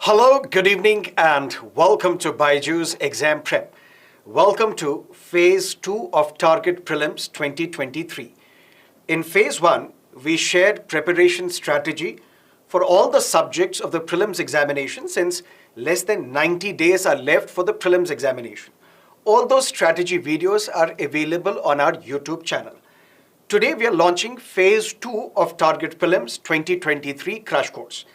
Hello, good evening, and welcome to BYJU'S Exam Prep. Welcome to Phase 2 of Target Prelims 2023. In Phase 1, we shared preparation strategy for all the subjects of the prelims examination since less than 90 days are left for the prelims examination. All those strategy videos are available on our YouTube channel. Today, we are launching Phase 2 of Target Prelims 2023 Crash Course.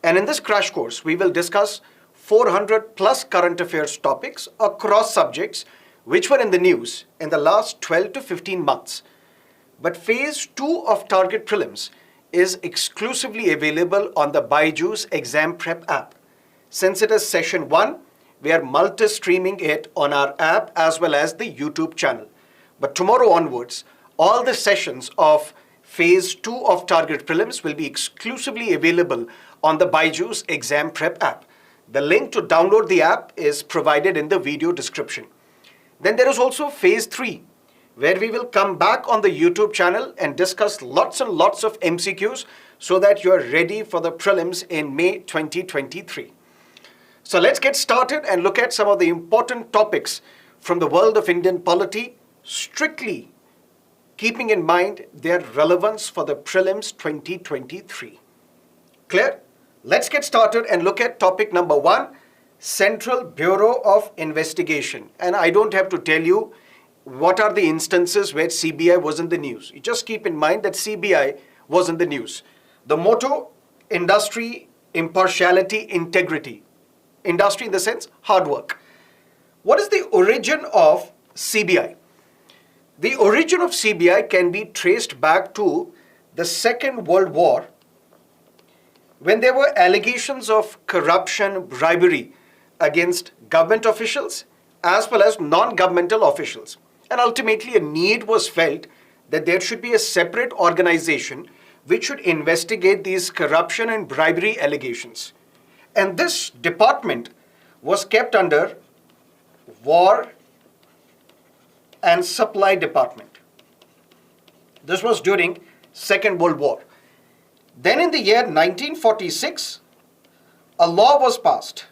And in this crash course, we will discuss 400 plus current affairs topics across subjects which were in the news in the last 12 to 15 months. But Phase 2 of Target Prelims is exclusively available on the BYJU'S Exam Prep App. Since it is Session 1, we are multi-streaming it on our app as well as the YouTube channel. But tomorrow onwards, all the sessions of Phase 2 of Target Prelims will be exclusively available on the BYJU'S Exam Prep app. The link to download the app is provided in the video description. Then there is also Phase 3, where we will come back on the YouTube channel and discuss lots and lots of MCQs so that you are ready for the prelims in May 2023. So let's get started and look at some of the important topics from the world of Indian polity, strictly keeping in mind their relevance for the prelims 2023. Clear? Let's get started and look at topic number 1, Central Bureau of Investigation. And I don't have to tell you what are the instances where CBI was in the news. You just keep in mind that CBI was in the news. The motto, industry, impartiality, integrity. Industry in the sense, hard work. What is the origin of CBI? The origin of CBI can be traced back to the Second World War, when there were allegations of corruption, bribery against government officials as well as non-governmental officials. And ultimately, a need was felt that there should be a separate organization which should investigate these corruption and bribery allegations. And this department was kept under War and Supply Department. This was during Second World War. Then in the year 1946, a law was passed,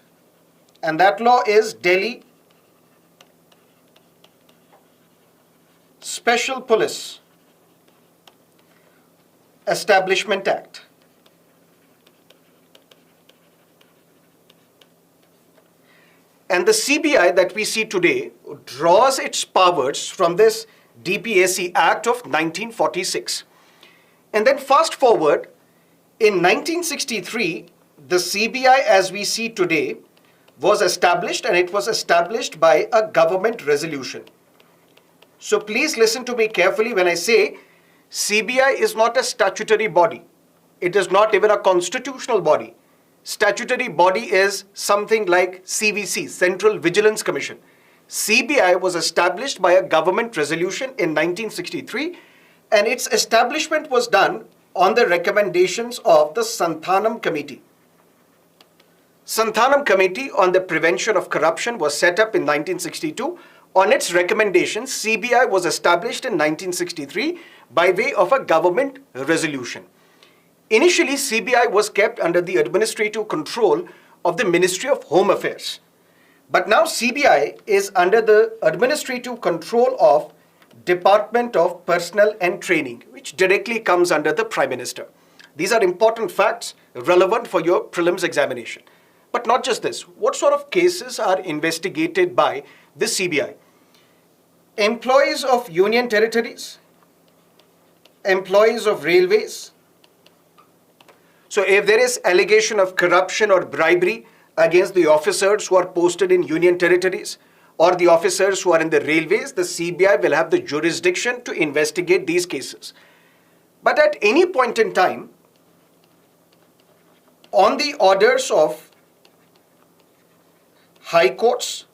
and that law is Delhi Special Police Establishment Act. And the CBI that we see today draws its powers from this DPAC Act of 1946. And then fast forward, in 1963, the CBI as we see today was established, and it was established by a government resolution. So please listen to me carefully when I say CBI is not a statutory body. It is not even a constitutional body. Statutory body is something like CVC, Central Vigilance Commission. CBI was established by a government resolution in 1963, and its establishment was done on the recommendations of the Santhanam Committee. Santhanam Committee on the Prevention of Corruption was set up in 1962. On its recommendations, CBI was established in 1963 by way of a government resolution. Initially, CBI was kept under the administrative control of the Ministry of Home Affairs. But now CBI is under the administrative control of Department of Personnel and Training, which directly comes under the Prime Minister. These are important facts relevant for your prelims examination. But not just this. What sort of cases are investigated by the CBI? Employees of union territories, employees of railways. So if there is allegation of corruption or bribery against the officers who are posted in union territories, or the officers who are in the railways, the CBI will have the jurisdiction to investigate these cases. But at any point in time, on the orders of High Courts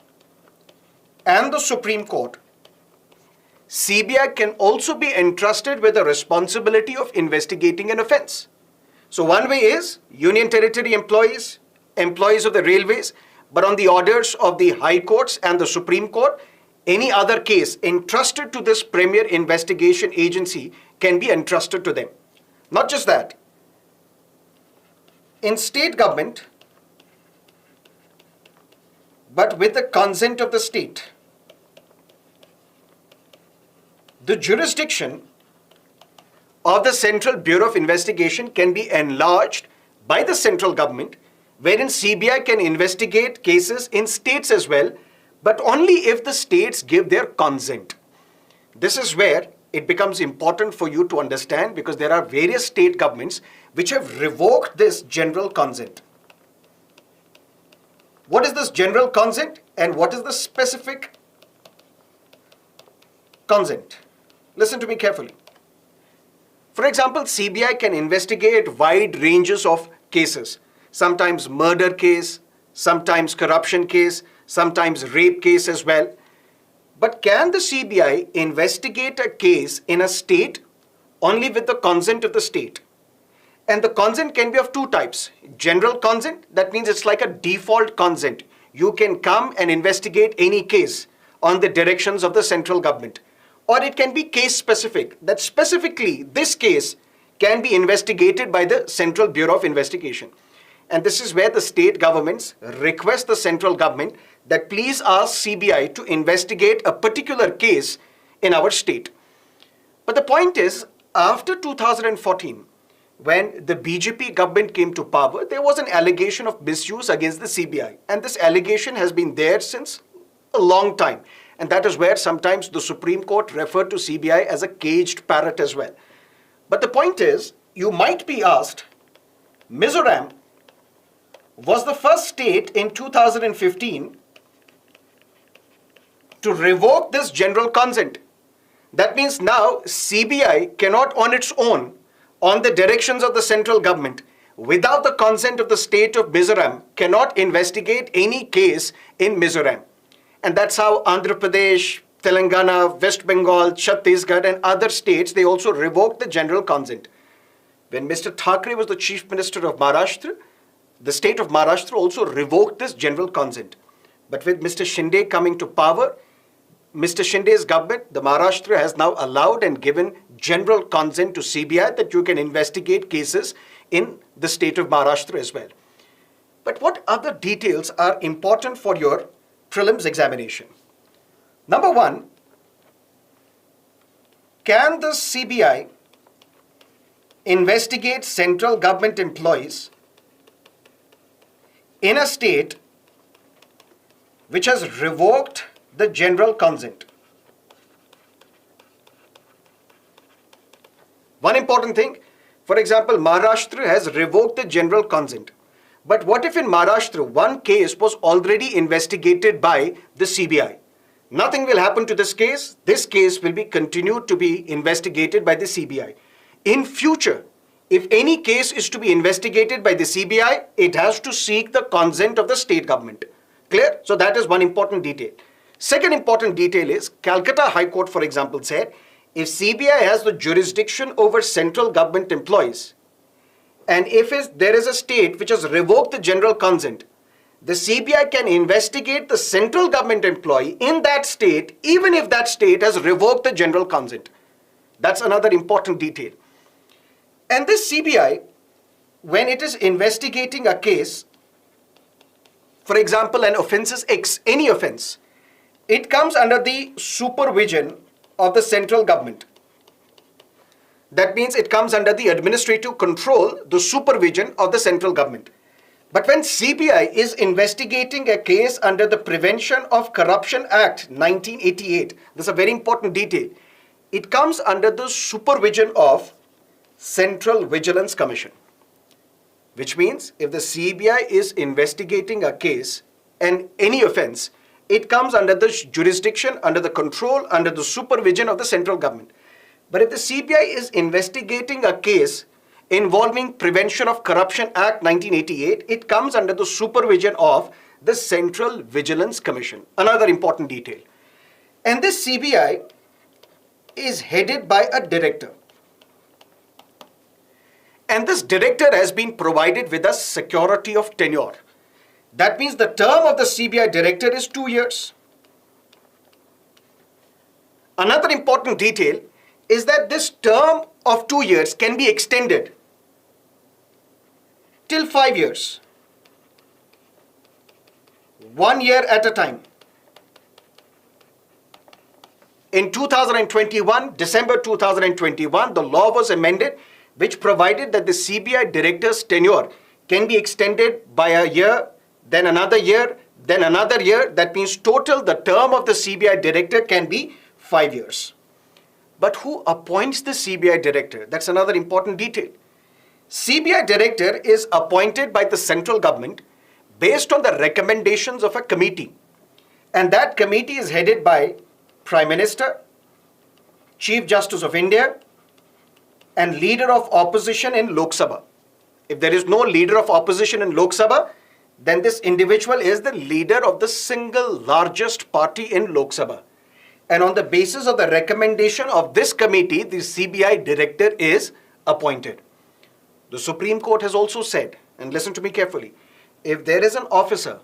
and the Supreme Court, CBI can also be entrusted with the responsibility of investigating an offense. So one way is Union Territory employees, employees of the railways, but on the orders of the High Courts and the Supreme Court, any other case entrusted to this premier investigation agency can be entrusted to them. Not just that, in state government, but with the consent of the state. The jurisdiction of the Central Bureau of Investigation can be enlarged by the central government, wherein CBI can investigate cases in states as well, but only if the states give their consent. This is where it becomes important for you to understand, because there are various state governments which have revoked this general consent. What is this general consent and what is the specific consent? Listen to me carefully. For example, CBI can investigate wide ranges of cases, sometimes murder case, sometimes corruption case, sometimes rape case as well. But can the CBI investigate a case in a state only with the consent of the state? And the consent can be of two types. General consent, that means it's like a default consent. You can come and investigate any case on the directions of the central government. Or it can be case specific, that specifically this case can be investigated by the Central Bureau of Investigation. And this is where the state governments request the central government that please ask CBI to investigate a particular case in our state. But the point is, after 2014, when the BJP government came to power, there was an allegation of misuse against the CBI. And this allegation has been there since a long time. And that is where sometimes the Supreme Court referred to CBI as a caged parrot as well. But the point is, you might be asked, Mizoram was the first state in 2015 to revoke this general consent. That means now CBI cannot on its own, on the directions of the central government, without the consent of the state of Mizoram, cannot investigate any case in Mizoram. And that's how Andhra Pradesh, Telangana, West Bengal, Chhattisgarh and other states, they also revoked the general consent. When Mr. Thackeray was the Chief Minister of Maharashtra, the state of Maharashtra also revoked this general consent. But with Mr. Shinde coming to power, Mr. Shinde's government, the Maharashtra has now allowed and given general consent to CBI that you can investigate cases in the state of Maharashtra as well. But what other details are important for your prelims examination? Number one, can the CBI investigate central government employees in a state which has revoked the general consent? One important thing, for example, Maharashtra has revoked the general consent. But what if in Maharashtra one case was already investigated by the CBI? Nothing will happen to this case. This case will be continued to be investigated by the CBI. In future, if any case is to be investigated by the CBI, it has to seek the consent of the state government. Clear? So that is one important detail. Second important detail is Calcutta High Court, for example, said if CBI has the jurisdiction over central government employees, and if there is a state which has revoked the general consent, the CBI can investigate the central government employee in that state, even if that state has revoked the general consent. That's another important detail. And this CBI, when it is investigating a case, for example, an offense is X, any offense, it comes under the supervision of the central government. That means it comes under the administrative control, the supervision of the central government. But when CBI is investigating a case under the Prevention of Corruption Act 1988, this is a very important detail, it comes under the supervision of Central Vigilance Commission. Which means if the CBI is investigating a case and any offense, it comes under the jurisdiction, under the control, under the supervision of the central government. But if the CBI is investigating a case involving Prevention of Corruption Act 1988, it comes under the supervision of the Central Vigilance Commission. Another important detail. And this CBI is headed by a director. And this director has been provided with a security of tenure. That means the term of the CBI director is 2 years. Another important detail is that this term of 2 years can be extended till 5 years. 1 year at a time. In 2021, December 2021, the law was amended which provided that the CBI director's tenure can be extended by a year, then another year, then another year. That means total the term of the CBI director can be 5 years. But who appoints the CBI director? That's another important detail. CBI director is appointed by the central government based on the recommendations of a committee. And that committee is headed by Prime Minister, Chief Justice of India, and Leader of Opposition in Lok Sabha. If there is no Leader of Opposition in Lok Sabha, then this individual is the leader of the single largest party in Lok Sabha. And on the basis of the recommendation of this committee, the CBI director is appointed. The Supreme Court has also said, and listen to me carefully, if there is an officer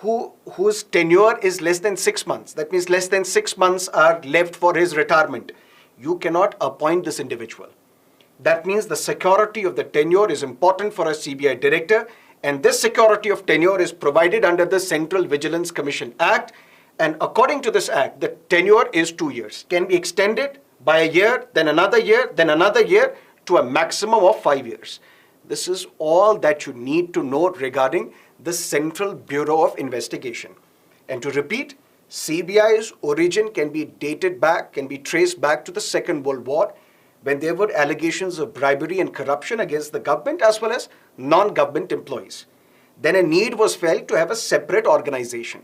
whose tenure is less than 6 months, that means less than 6 months are left for his retirement, you cannot appoint this individual. That means the security of the tenure is important for a CBI director, and this security of tenure is provided under the Central Vigilance Commission Act. And according to this act, the tenure is 2 years, can be extended by a year, then another year, then another year, to a maximum of 5 years. This is all that you need to know regarding the Central Bureau of Investigation. And to repeat, CBI's origin can be dated back, can be traced back to the Second World War, when there were allegations of bribery and corruption against the government as well as non-government employees. Then a need was felt to have a separate organization.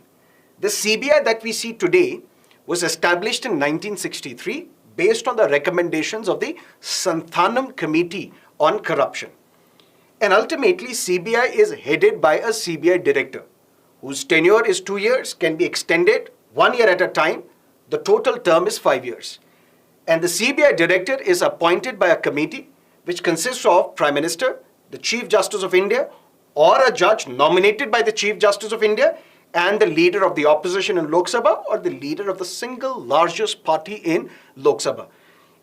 The CBI that we see today was established in 1963 based on the recommendations of the Santhanam Committee on Corruption. And ultimately, CBI is headed by a CBI director whose tenure is 2 years, can be extended 1 year at a time. The total term is 5 years. And the CBI director is appointed by a committee which consists of Prime Minister, the Chief Justice of India, or a judge nominated by the Chief Justice of India, and the leader of the opposition in Lok Sabha, or the leader of the single largest party in Lok Sabha.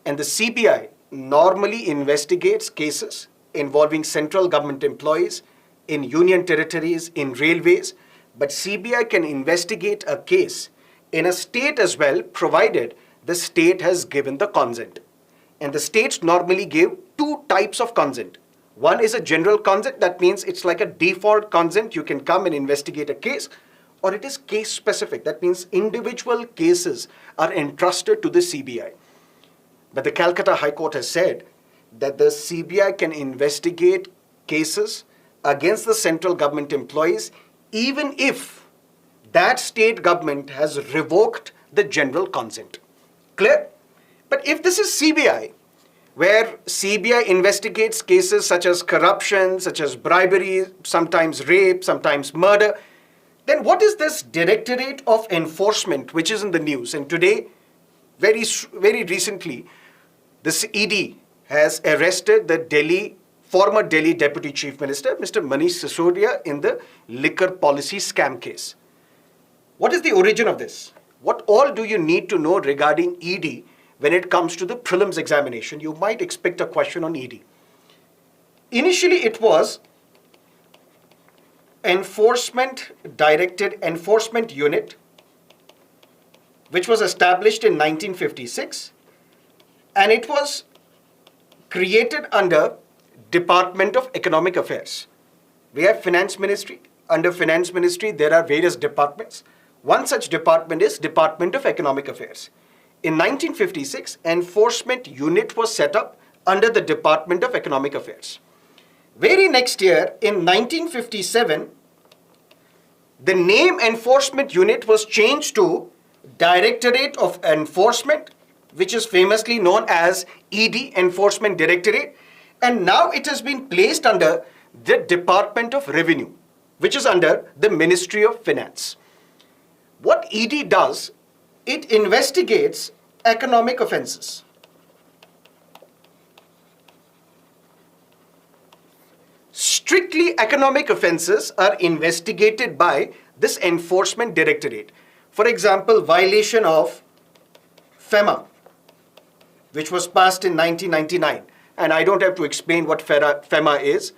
And the CBI normally investigates cases involving central government employees in union territories, in railways, but CBI can investigate a case in a state as well, provided the state has given the consent. And the states normally give 2 types of consent. One is a general consent, that means it's like a default consent, you can come and investigate a case, or it is case specific, that means individual cases are entrusted to the CBI. But the Calcutta High Court has said that the CBI can investigate cases against the central government employees even if that state government has revoked the general consent. Clear? But if this is CBI, where CBI investigates cases such as corruption, such as bribery, sometimes rape, sometimes murder, then what is this Directorate of Enforcement which is in the news? And today, very recently, this ED has arrested the former Delhi Deputy Chief Minister, Mr. Manish Sisodia, in the liquor policy scam case. What is the origin of this? What all do you need to know regarding ED when it comes to the prelims examination? You might expect a question on ED. Initially, it was Directed Enforcement Unit, which was established in 1956, and it was created under Department of Economic Affairs. We have Finance Ministry. Under Finance Ministry, there are various departments. One such department is Department of Economic Affairs. In 1956, Enforcement Unit was set up under the Department of Economic Affairs. Very next year, in 1957, the name Enforcement Unit was changed to Directorate of Enforcement, which is famously known as ED, Enforcement Directorate, and now it has been placed under the Department of Revenue, which is under the Ministry of Finance. What ED does, it investigates economic offenses. Strictly economic offenses are investigated by this Enforcement Directorate. For example, violation of FEMA, which was passed in 1999. And I don't have to explain what FEMA is.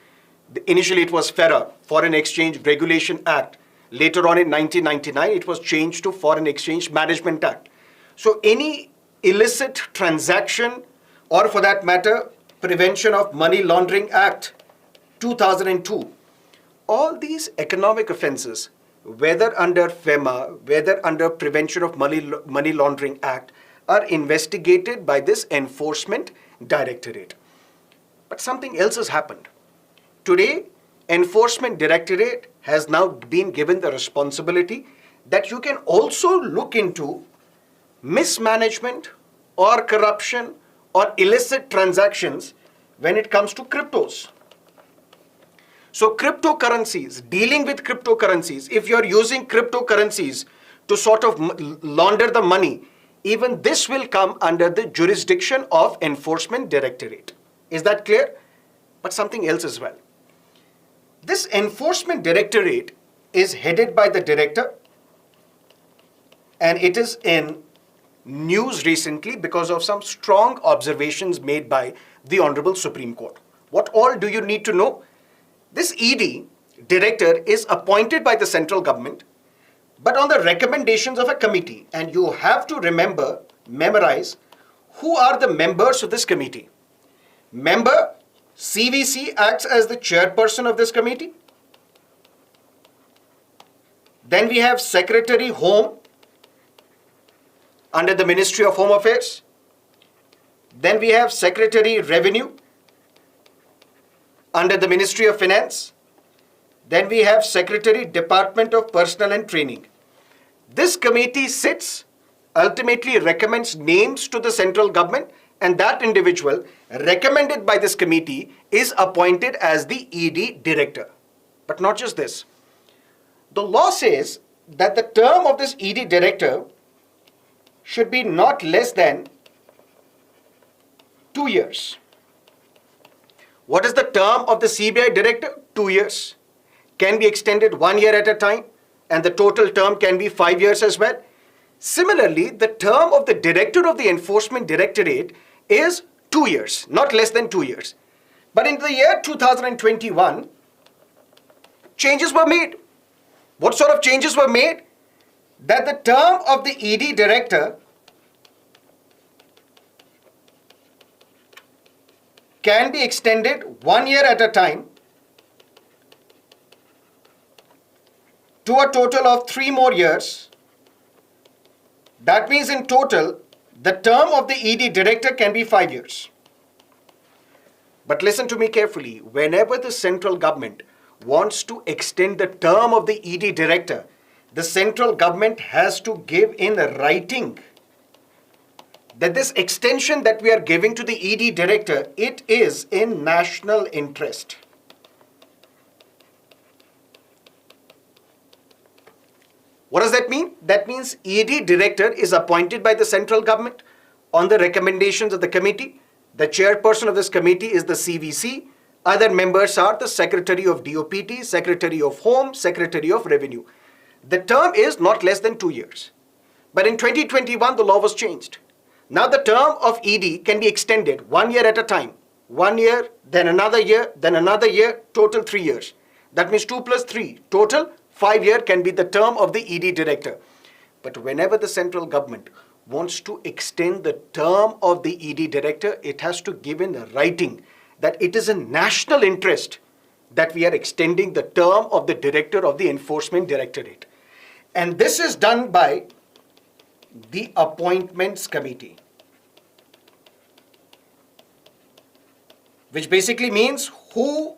Initially, it was FERA, Foreign Exchange Regulation Act, Later on in 1999, it was changed to Foreign Exchange Management Act. So any illicit transaction, or for that matter, Prevention of Money Laundering Act 2002, all these economic offenses, whether under FEMA, whether under Prevention of Money Laundering Act, are investigated by this Enforcement Directorate. But something else has happened. Today, Enforcement Directorate has now been given the responsibility that you can also look into mismanagement or corruption or illicit transactions when it comes to cryptos. So cryptocurrencies, dealing with cryptocurrencies, if you're using cryptocurrencies to sort of launder the money, even this will come under the jurisdiction of Enforcement Directorate. Is that clear? But something else as well. This Enforcement Directorate is headed by the director, and it is in news recently because of some strong observations made by the Honorable Supreme Court. What all do you need to know? This ED director is appointed by the central government, but on the recommendations of a committee. And you have to memorize who are the members of this committee. Member CVC acts as the chairperson of this committee. Then we have Secretary Home under the Ministry of Home Affairs. Then we have Secretary Revenue under the Ministry of Finance. Then we have Secretary Department of Personnel and Training. This committee sits, ultimately recommends names to the central government, and that individual recommended by this committee is appointed as the ED director. But not just this. The law says that the term of this ED director should be not less than 2 years. What is the term of the CBI director? 2 years. Can be extended 1 year at a time, and the total term can be 5 years as well. Similarly, the term of the director of the Enforcement Directorate is 2 years, not less than 2 years. But in the year 2021, changes were made. What sort of changes were made? That the term of the ED director can be extended 1 year at a time to a total of 3 more years. That means in total, the term of the ED director can be 5 years. But listen to me carefully. Whenever the central government wants to extend the term of the ED director, the central government has to give in writing that this extension that we are giving to the ED director, it is in national interest. What does that mean? That means ED director is appointed by the central government on the recommendations of the committee. The chairperson of this committee is the CVC. Other members are the Secretary of DOPT, Secretary of Home, Secretary of Revenue. The term is not less than 2 years. But in 2021, the law was changed. Now the term of ED can be extended 1 year at a time. 1 year, then another year, total 3 years. That means 2 plus 3, total 5 year can be the term of the ED director. But whenever the central government wants to extend the term of the ED director, it has to give in writing that it is in national interest that we are extending the term of the director of the Enforcement Directorate. And this is done by the Appointments Committee, which basically means who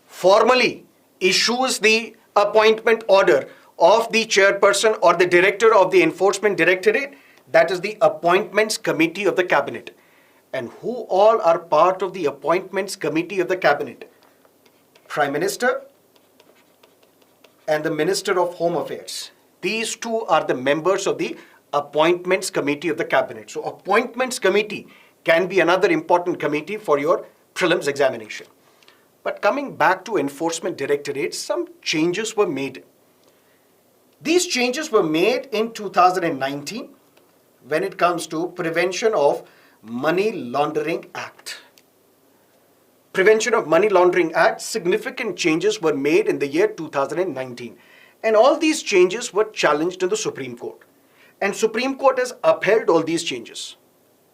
formally issues the appointment order of the chairperson or the director of the Enforcement Directorate. That is the Appointments Committee of the Cabinet. And who all are part of the Appointments Committee of the Cabinet? Prime Minister and the Minister of Home Affairs. These two are the members of the Appointments Committee of the Cabinet. So Appointments Committee can be another important committee for your prelims examination. But coming back to Enforcement Directorate, some changes were made. These changes were made in 2019 when it comes to Prevention of Money Laundering Act. Prevention of Money Laundering Act, significant changes were made in the year 2019. And all these changes were challenged in the Supreme Court. And Supreme Court has upheld all these changes.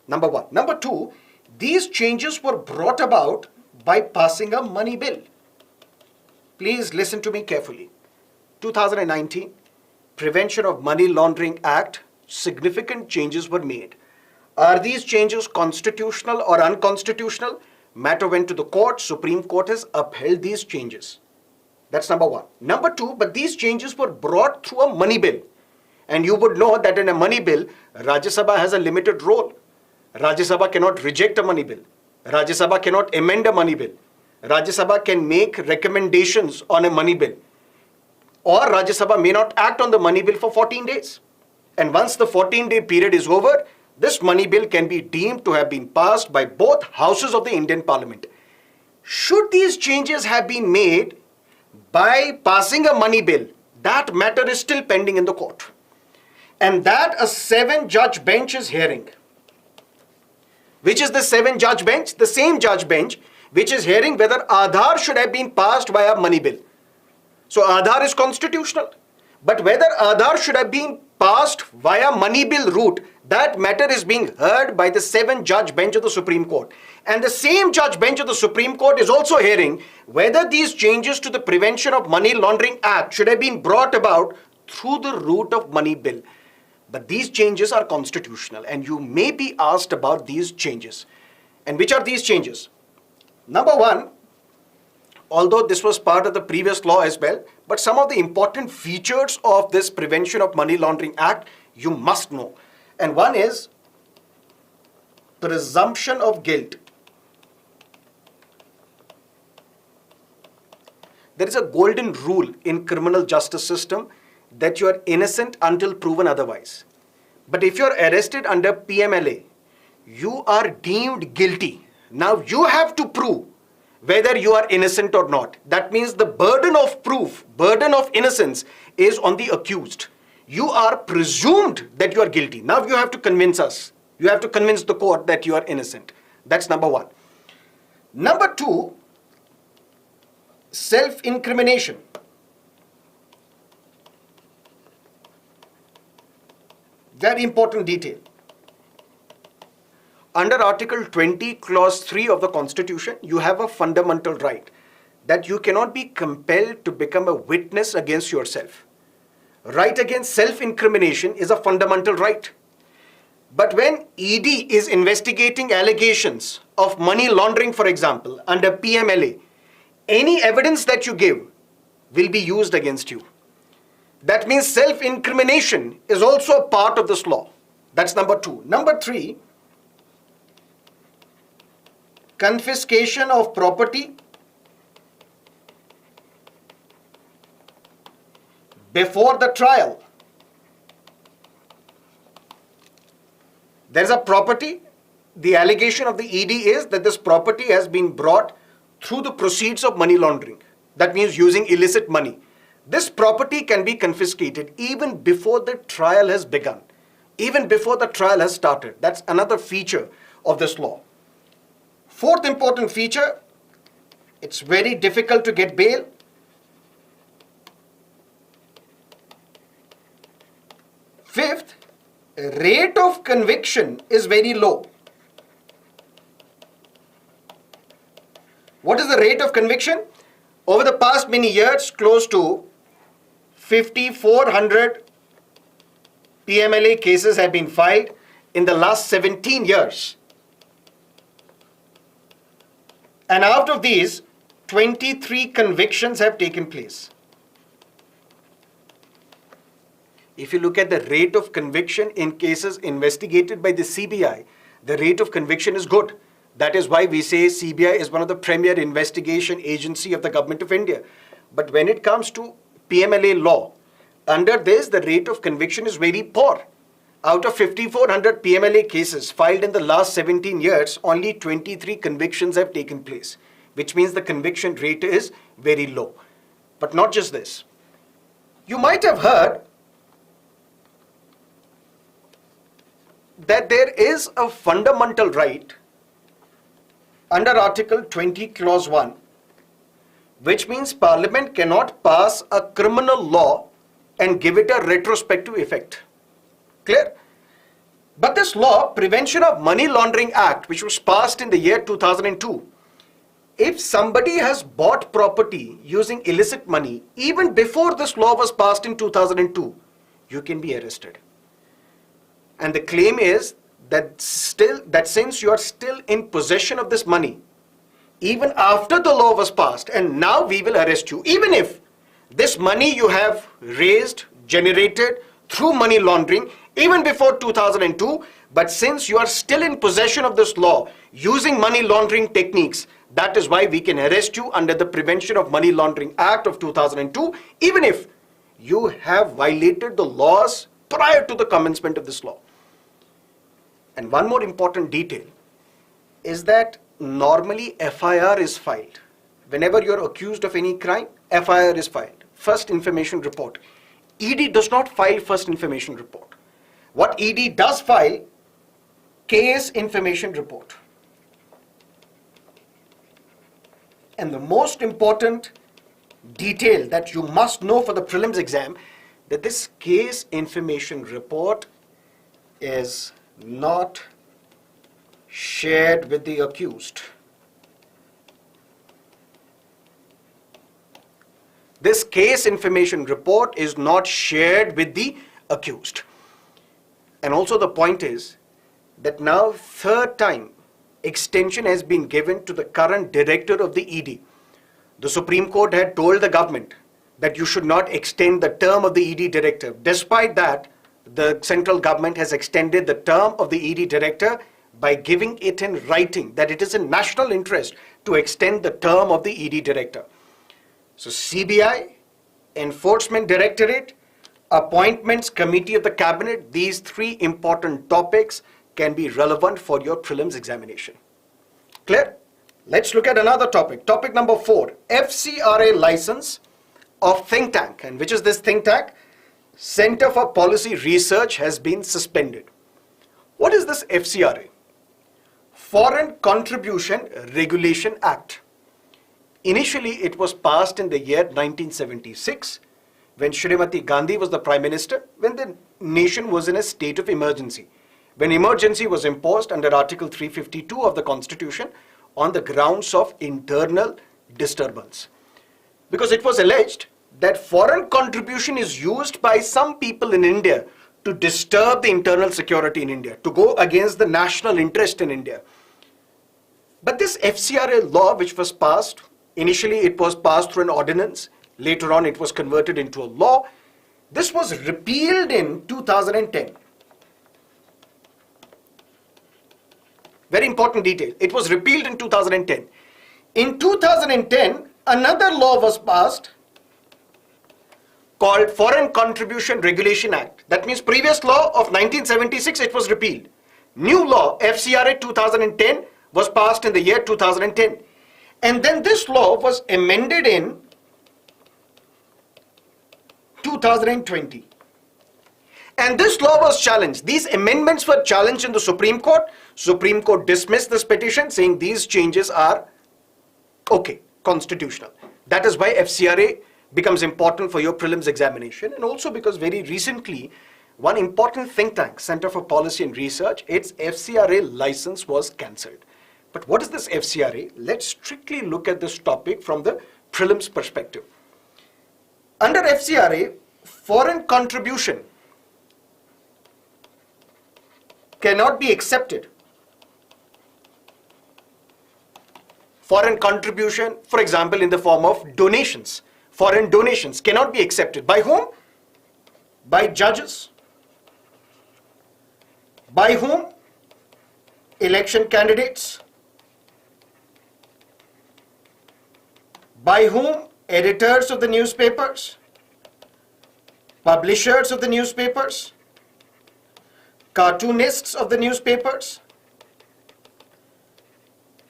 Number one. Number two, these changes were brought about by passing a money bill. Please listen to me carefully. 2019, Prevention of Money Laundering Act, significant changes were made. Are these changes constitutional or unconstitutional? Matter went to the court. Supreme Court has upheld these changes. That's number one. Number two, but these changes were brought through a money bill. And you would know that in a money bill, Rajya Sabha has a limited role. Rajya Sabha cannot reject a money bill. Rajya Sabha cannot amend a money bill. Rajya Sabha can make recommendations on a money bill. Or Rajya Sabha may not act on the money bill for 14 days. And once the 14-day period is over, this money bill can be deemed to have been passed by both houses of the Indian Parliament. Should these changes have been made by passing a money bill, that matter is still pending in the court. And that a 7-judge bench is hearing. Which is the 7-judge bench? The same judge bench which is hearing whether Aadhaar should have been passed via money bill. So Aadhaar is constitutional. But whether Aadhaar should have been passed via money bill route, that matter is being heard by the 7-judge bench of the Supreme Court. And the same judge bench of the Supreme Court is also hearing whether these changes to the Prevention of Money Laundering Act should have been brought about through the route of money bill. But these changes are constitutional, and you may be asked about these changes. And which are these changes? Number one, although this was part of the previous law as well, but some of the important features of this Prevention of Money Laundering Act you must know. And one is presumption of guilt. There is a golden rule in criminal justice system that you are innocent until proven otherwise. But if you are arrested under PMLA, you are deemed guilty. Now you have to prove whether you are innocent or not. That means the burden of proof, burden of innocence is on the accused. You are presumed that you are guilty. Now you have to convince us. You have to convince the court that you are innocent. That's number one. Number two, self-incrimination. Very important detail. Under Article 20, Clause 3 of the Constitution, you have a fundamental right that you cannot be compelled to become a witness against yourself. Right against self-incrimination is a fundamental right. But when ED is investigating allegations of money laundering, for example, under PMLA, any evidence that you give will be used against you. That means self-incrimination is also a part of this law. That's number two. Number three, confiscation of property before the trial. There's a property. The allegation of the ED is that this property has been brought through the proceeds of money laundering. That means using illicit money. This property can be confiscated even before the trial has begun, even before the trial has started. That's another feature of this law. Fourth important feature, it's very difficult to get bail. Fifth, rate of conviction is very low. What is the rate of conviction? Over the past many years, close to 5,400 PMLA cases have been filed in the last 17 years. And out of these, 23 convictions have taken place. If you look at the rate of conviction in cases investigated by the CBI, the rate of conviction is good. That is why we say CBI is one of the premier investigation agency of the government of India. But when it comes to PMLA law, under this, the rate of conviction is very poor. Out of 5,400 PMLA cases filed in the last 17 years, only 23 convictions have taken place, which means the conviction rate is very low. But not just this. You might have heard that there is a fundamental right under Article 20, Clause 1, which means Parliament cannot pass a criminal law and give it a retrospective effect. Clear? But this law, Prevention of Money Laundering Act, which was passed in the year 2002, if somebody has bought property using illicit money, even before this law was passed in 2002, you can be arrested. And the claim is that since you are still in possession of this money, even after the law was passed, and now we will arrest you, even if this money you have raised, generated through money laundering, even before 2002, but since you are still in possession of this law using money laundering techniques, that is why we can arrest you under the Prevention of Money Laundering Act of 2002, even if you have violated the laws prior to the commencement of this law. And one more important detail is that normally FIR is filed. Whenever you're accused of any crime, FIR is filed. First Information Report. ED does not file First Information Report. What ED does file, Case Information Report. And the most important detail that you must know for the prelims exam, that this Case Information Report is not shared with the accused. This Case Information Report is not shared with the accused. And also the point is that now third time extension has been given to the current director of the ED. The Supreme Court had told the government that you should not extend the term of the ED director. Despite that, the central government has extended the term of the ED director by giving it in writing that it is in national interest to extend the term of the ED director. So CBI, Enforcement Directorate, Appointments Committee of the Cabinet, these three important topics can be relevant for your prelims examination. Clear? Let's look at another topic. Topic number 4, FCRA license of think tank. And which is this think tank? Center for Policy Research has been suspended. What is this FCRA? Foreign Contribution Regulation Act. Initially, it was passed in the year 1976 when Srimati Gandhi was the Prime Minister, when the nation was in a state of emergency. When emergency was imposed under Article 352 of the Constitution on the grounds of internal disturbance. Because it was alleged that foreign contribution is used by some people in India to disturb the internal security in India, to go against the national interest in India. But this FCRA law which was passed, initially it was passed through an ordinance, later on it was converted into a law. This was repealed in 2010. Very important detail. It was repealed in 2010. In 2010, another law was passed called Foreign Contribution Regulation Act. That means previous law of 1976, it was repealed. New law, FCRA 2010, was passed in the year 2010. And then this law was amended in 2020. And this law was challenged. These amendments were challenged in the Supreme Court. Supreme Court dismissed this petition saying these changes are okay, constitutional. That is why FCRA becomes important for your prelims examination, and also because very recently one important think tank, Center for Policy and Research, its FCRA license was cancelled. But what is this FCRA? Let's strictly look at this topic from the prelims perspective. Under FCRA, foreign contribution cannot be accepted. Foreign contribution, for example, in the form of donations, foreign donations cannot be accepted. By whom? By judges. By whom? Election candidates. By whom? Editors of the newspapers, publishers of the newspapers, cartoonists of the newspapers.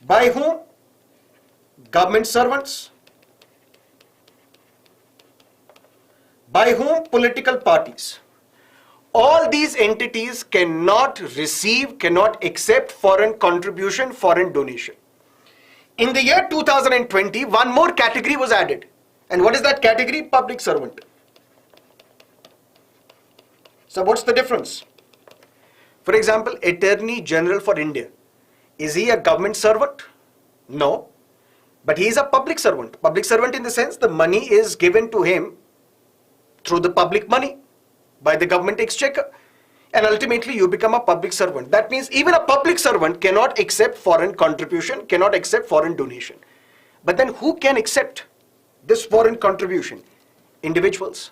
By whom? Government servants. By whom? Political parties. All these entities cannot receive, cannot accept foreign contribution, foreign donation. In the year 2020, one more category was added. And what is that category? Public servant. So what's the difference? For example, Attorney General for India. Is he a government servant? No. But he is a public servant. Public servant in the sense the money is given to him through the public money by the government exchequer. And ultimately you become a public servant. That means even a public servant cannot accept foreign contribution, cannot accept foreign donation. But then who can accept this foreign contribution? Individuals,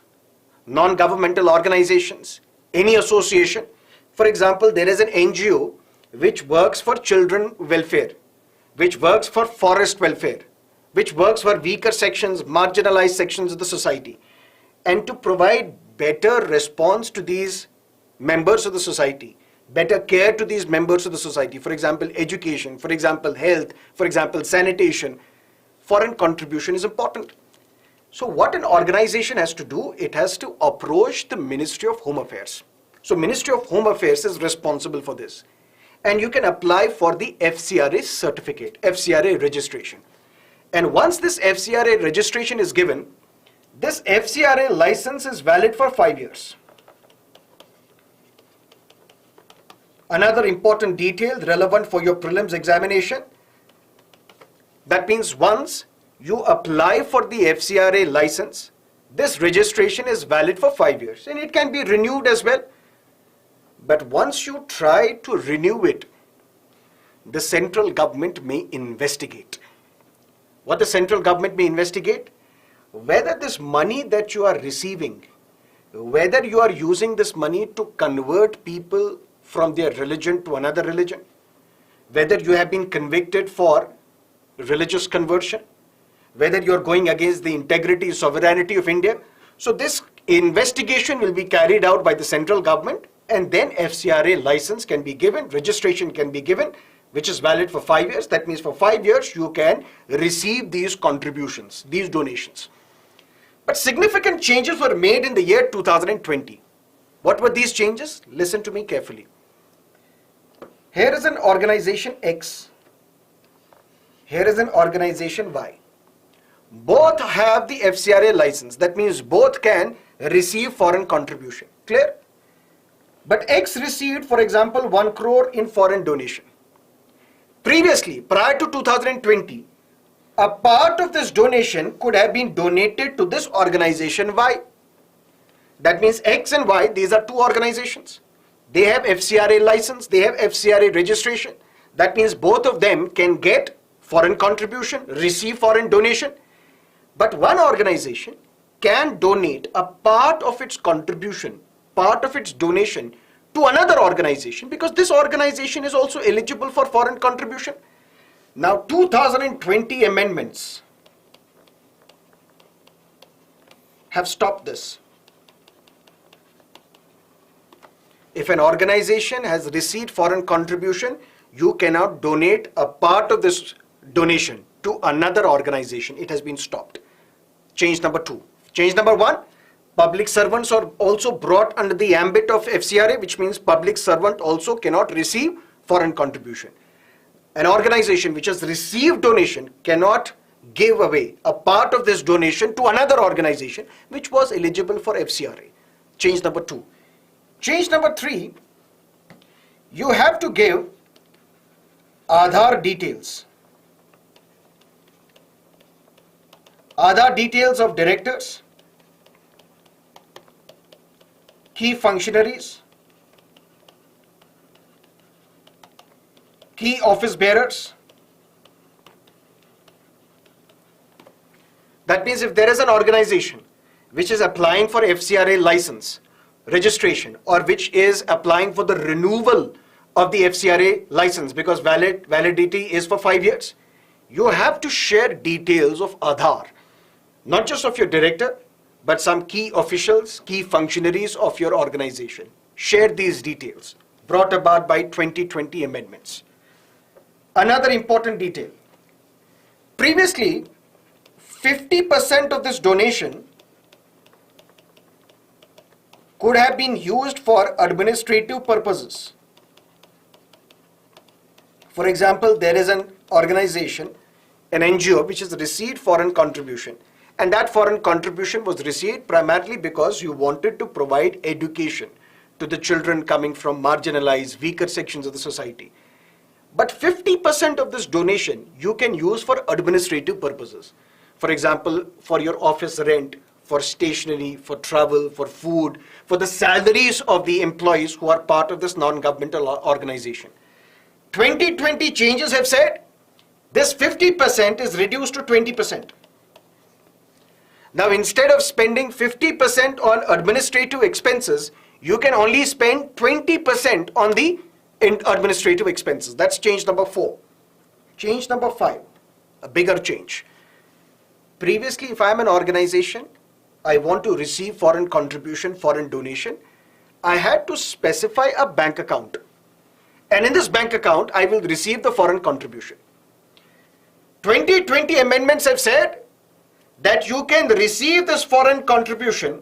non-governmental organizations, any association. For example, there is an NGO which works for children welfare, which works for forest welfare, which works for weaker sections, marginalized sections of the society. And to provide better response to these members of the society, better care to these members of the society, for example, education, for example, health, for example, sanitation, foreign contribution is important. So what an organization has to do, it has to approach the Ministry of Home Affairs. So Ministry of Home Affairs is responsible for this. And you can apply for the FCRA certificate, FCRA registration. And once this FCRA registration is given, this FCRA license is valid for 5 years. Another important detail relevant for your prelims examination. That means once you apply for the FCRA license, this registration is valid for 5 years and it can be renewed as well. But once you try to renew it, the central government may investigate. What the central government may investigate? Whether this money that you are receiving, whether you are using this money to convert people from their religion to another religion, whether you have been convicted for religious conversion, whether you are going against the integrity, sovereignty of India. So this investigation will be carried out by the central government, and then FCRA license can be given, registration can be given, which is valid for 5 years. That means for 5 years you can receive these contributions, these donations. But significant changes were made in the year 2020. What were these changes? Listen to me carefully. Here is an organization X. Here is an organization Y. Both have the FCRA license. That means both can receive foreign contribution. Clear? But X received, for example, 1 crore in foreign donation. Previously, prior to 2020, a part of this donation could have been donated to this organization Y. That means X and Y, these are two organizations. They have FCRA license, they have FCRA registration. That means both of them can get foreign contribution, receive foreign donation. But one organization can donate a part of its contribution, part of its donation to another organization, because this organization is also eligible for foreign contribution. Now 2020 amendments have stopped this. If an organization has received foreign contribution, you cannot donate a part of this donation to another organization. It has been stopped. Change number 2. Change number 1, public servants are also brought under the ambit of FCRA, which means public servant also cannot receive foreign contribution. An organization which has received donation cannot give away a part of this donation to another organization which was eligible for FCRA. Change number 2. Change number 3, you have to give Aadhaar details. Aadhaar details of directors, key functionaries, key office bearers. That means if there is an organization which is applying for FCRA license, registration, or which is applying for the renewal of the FCRA license because validity is for 5 years, you have to share details of Aadhaar, not just of your director, but some key officials, key functionaries of your organization. Share these details brought about by 2020 amendments. Another important detail. Previously, 50% of this donation could have been used for administrative purposes. For example, there is an organization, an NGO, which has received foreign contribution, and that foreign contribution was received primarily because you wanted to provide education to the children coming from marginalized, weaker sections of the society. But 50% of this donation you can use for administrative purposes. For example, for your office rent, for stationery, for travel, for food, for the salaries of the employees who are part of this non-governmental organization. 2020 changes have said this 50% is reduced to 20%. Now, instead of spending 50% on administrative expenses, you can only spend 20% on the administrative expenses. That's change number 4. Change number 5, a bigger change. Previously, if I am an organization, I want to receive foreign contribution, foreign donation, I had to specify a bank account. And in this bank account, I will receive the foreign contribution. 2020 amendments have said that you can receive this foreign contribution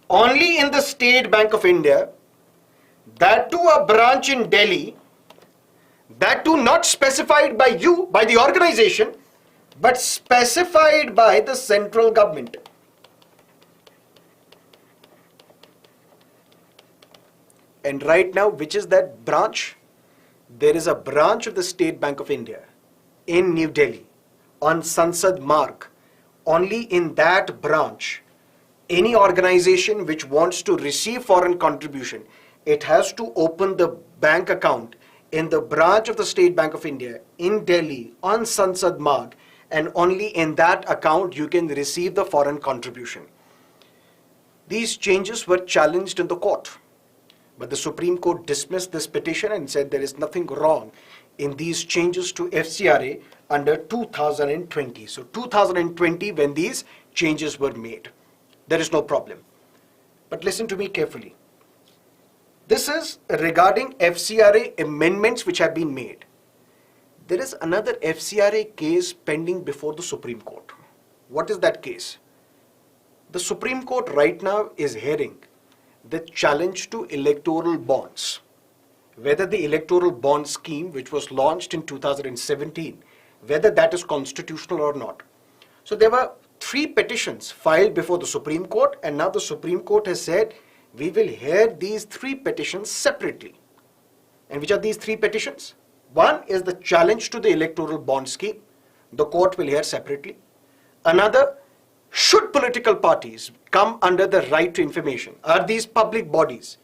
only in the State Bank of India, that too a branch in Delhi, that too not specified by you, by the organization, but specified by the central government. And right now, which is that branch? There is a branch of the State Bank of India in New Delhi on Sansad Marg. Only in that branch, any organization which wants to receive foreign contribution, it has to open the bank account in the branch of the State Bank of India in Delhi on Sansad Marg, and only in that account you can receive the foreign contribution. These changes were challenged in the court, but the Supreme Court dismissed this petition and said there is nothing wrong in these changes to FCRA under 2020. So 2020, when these changes were made, there is no problem. But listen to me carefully. This is regarding FCRA amendments which have been made. There is another FCRA case pending before the Supreme Court. What is that case? The Supreme Court right now is hearing the challenge to electoral bonds. Whether the electoral bond scheme which was launched in 2017, whether that is constitutional or not. So there were 3 petitions filed before the Supreme Court, and now the Supreme Court has said we will hear these 3 petitions separately. And which are these 3 petitions? One is the challenge to the electoral bond scheme. The court will hear separately. Another, should political parties come under the right to information? Are these public bodies?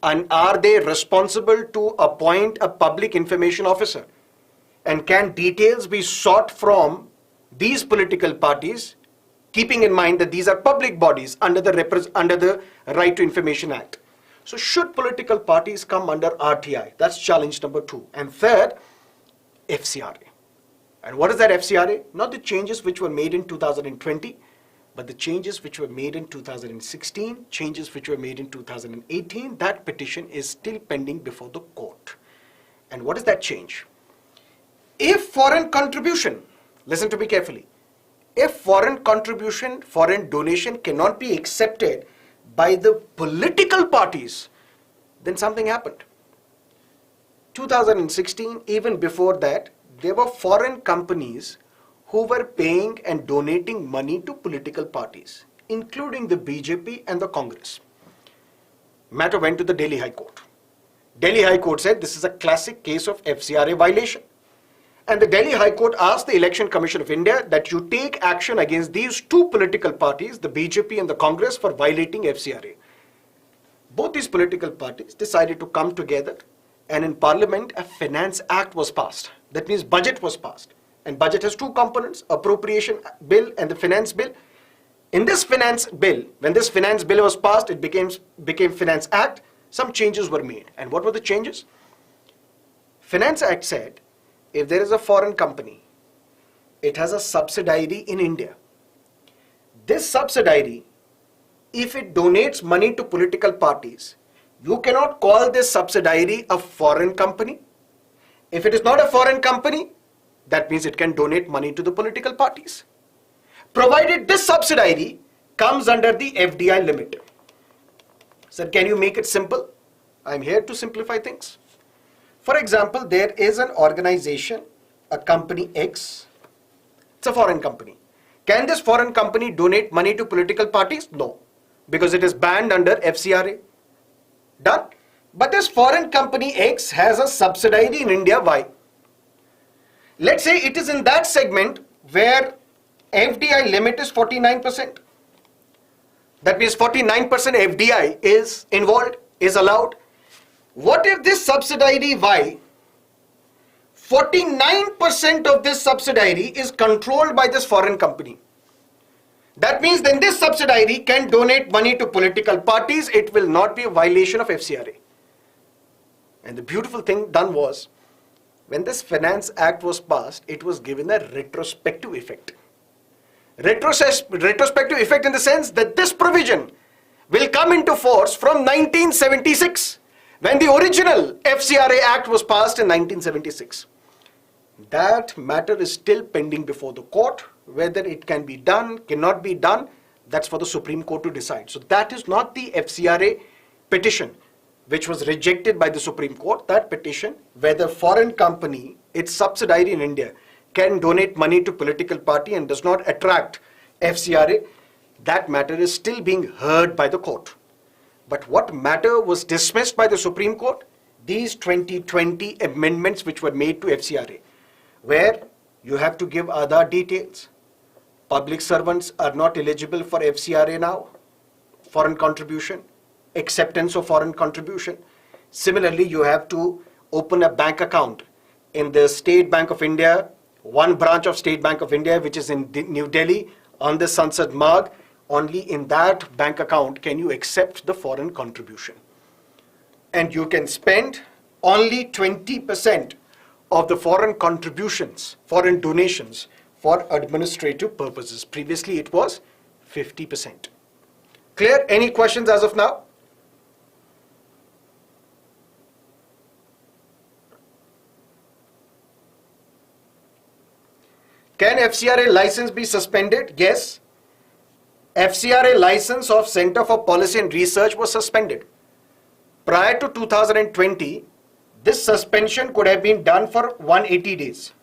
And are they responsible to appoint a public information officer? And can details be sought from these political parties, keeping in mind that these are public bodies under the Right to Information Act? So should political parties come under RTI? That's challenge number 2. And third, FCRA. And what is that FCRA? Not the changes which were made in 2020, but the changes which were made in 2016, changes which were made in 2018. That petition is still pending before the court. And what is that change? If foreign contribution, listen to me carefully, if foreign contribution, foreign donation cannot be accepted by the political parties, then something happened. 2016, even before that, there were foreign companies who were paying and donating money to political parties, including the BJP and the Congress. Matter went to the Delhi High Court. Delhi High Court said this is a classic case of FCRA violation. And the Delhi High Court asked the Election Commission of India that you take action against these 2 political parties, the BJP and the Congress, for violating FCRA. Both these political parties decided to come together, and in Parliament a Finance Act was passed. That means budget was passed. And budget has 2 components, appropriation bill and the finance bill. In this finance bill, when this finance bill was passed, it became Finance Act. Some changes were made. And what were the changes? Finance Act said, if there is a foreign company, it has a subsidiary in India. This subsidiary, if it donates money to political parties, you cannot call this subsidiary a foreign company. If it is not a foreign company, that means it can donate money to the political parties, provided this subsidiary comes under the FDI limit. So can you make it simple? I'm here to simplify things. For example, there is an organization, a company X, it's a foreign company. Can this foreign company donate money to political parties? No, because it is banned under FCRA. Done. But this foreign company X has a subsidiary in India Y. Let's say it is in that segment where FDI limit is 49%. That means 49% FDI is involved, is allowed. What if this subsidiary Y, 49% of this subsidiary is controlled by this foreign company? That means then this subsidiary can donate money to political parties. It will not be a violation of FCRA. And the beautiful thing done was, when this Finance Act was passed, it was given a retrospective effect. Retrospective effect in the sense that this provision will come into force from 1976, when the original FCRA Act was passed in 1976. That matter is still pending before the court. Whether it can be done, cannot be done, that's for the Supreme Court to decide. So that is not the FCRA petition, which was rejected by the Supreme Court. That petition, whether foreign company, its subsidiary in India, can donate money to political party and does not attract FCRA, that matter is still being heard by the court. But what matter was dismissed by the Supreme Court? These 2020 amendments which were made to FCRA, where you have to give Aadhaar details. Public servants are not eligible for FCRA now, foreign contribution, acceptance of foreign contribution. Similarly, you have to open a bank account in the State Bank of India, one branch of State Bank of India, which is in New Delhi on the Sansad Marg. Only in that bank account can you accept the foreign contribution. And you can spend only 20% of the foreign contributions, foreign donations, for administrative purposes. Previously, it was 50%. Clear? Any questions as of now? Can FCRA license be suspended? Yes. FCRA license of Center for Policy and Research was suspended. Prior to 2020, this suspension could have been done for 180 days.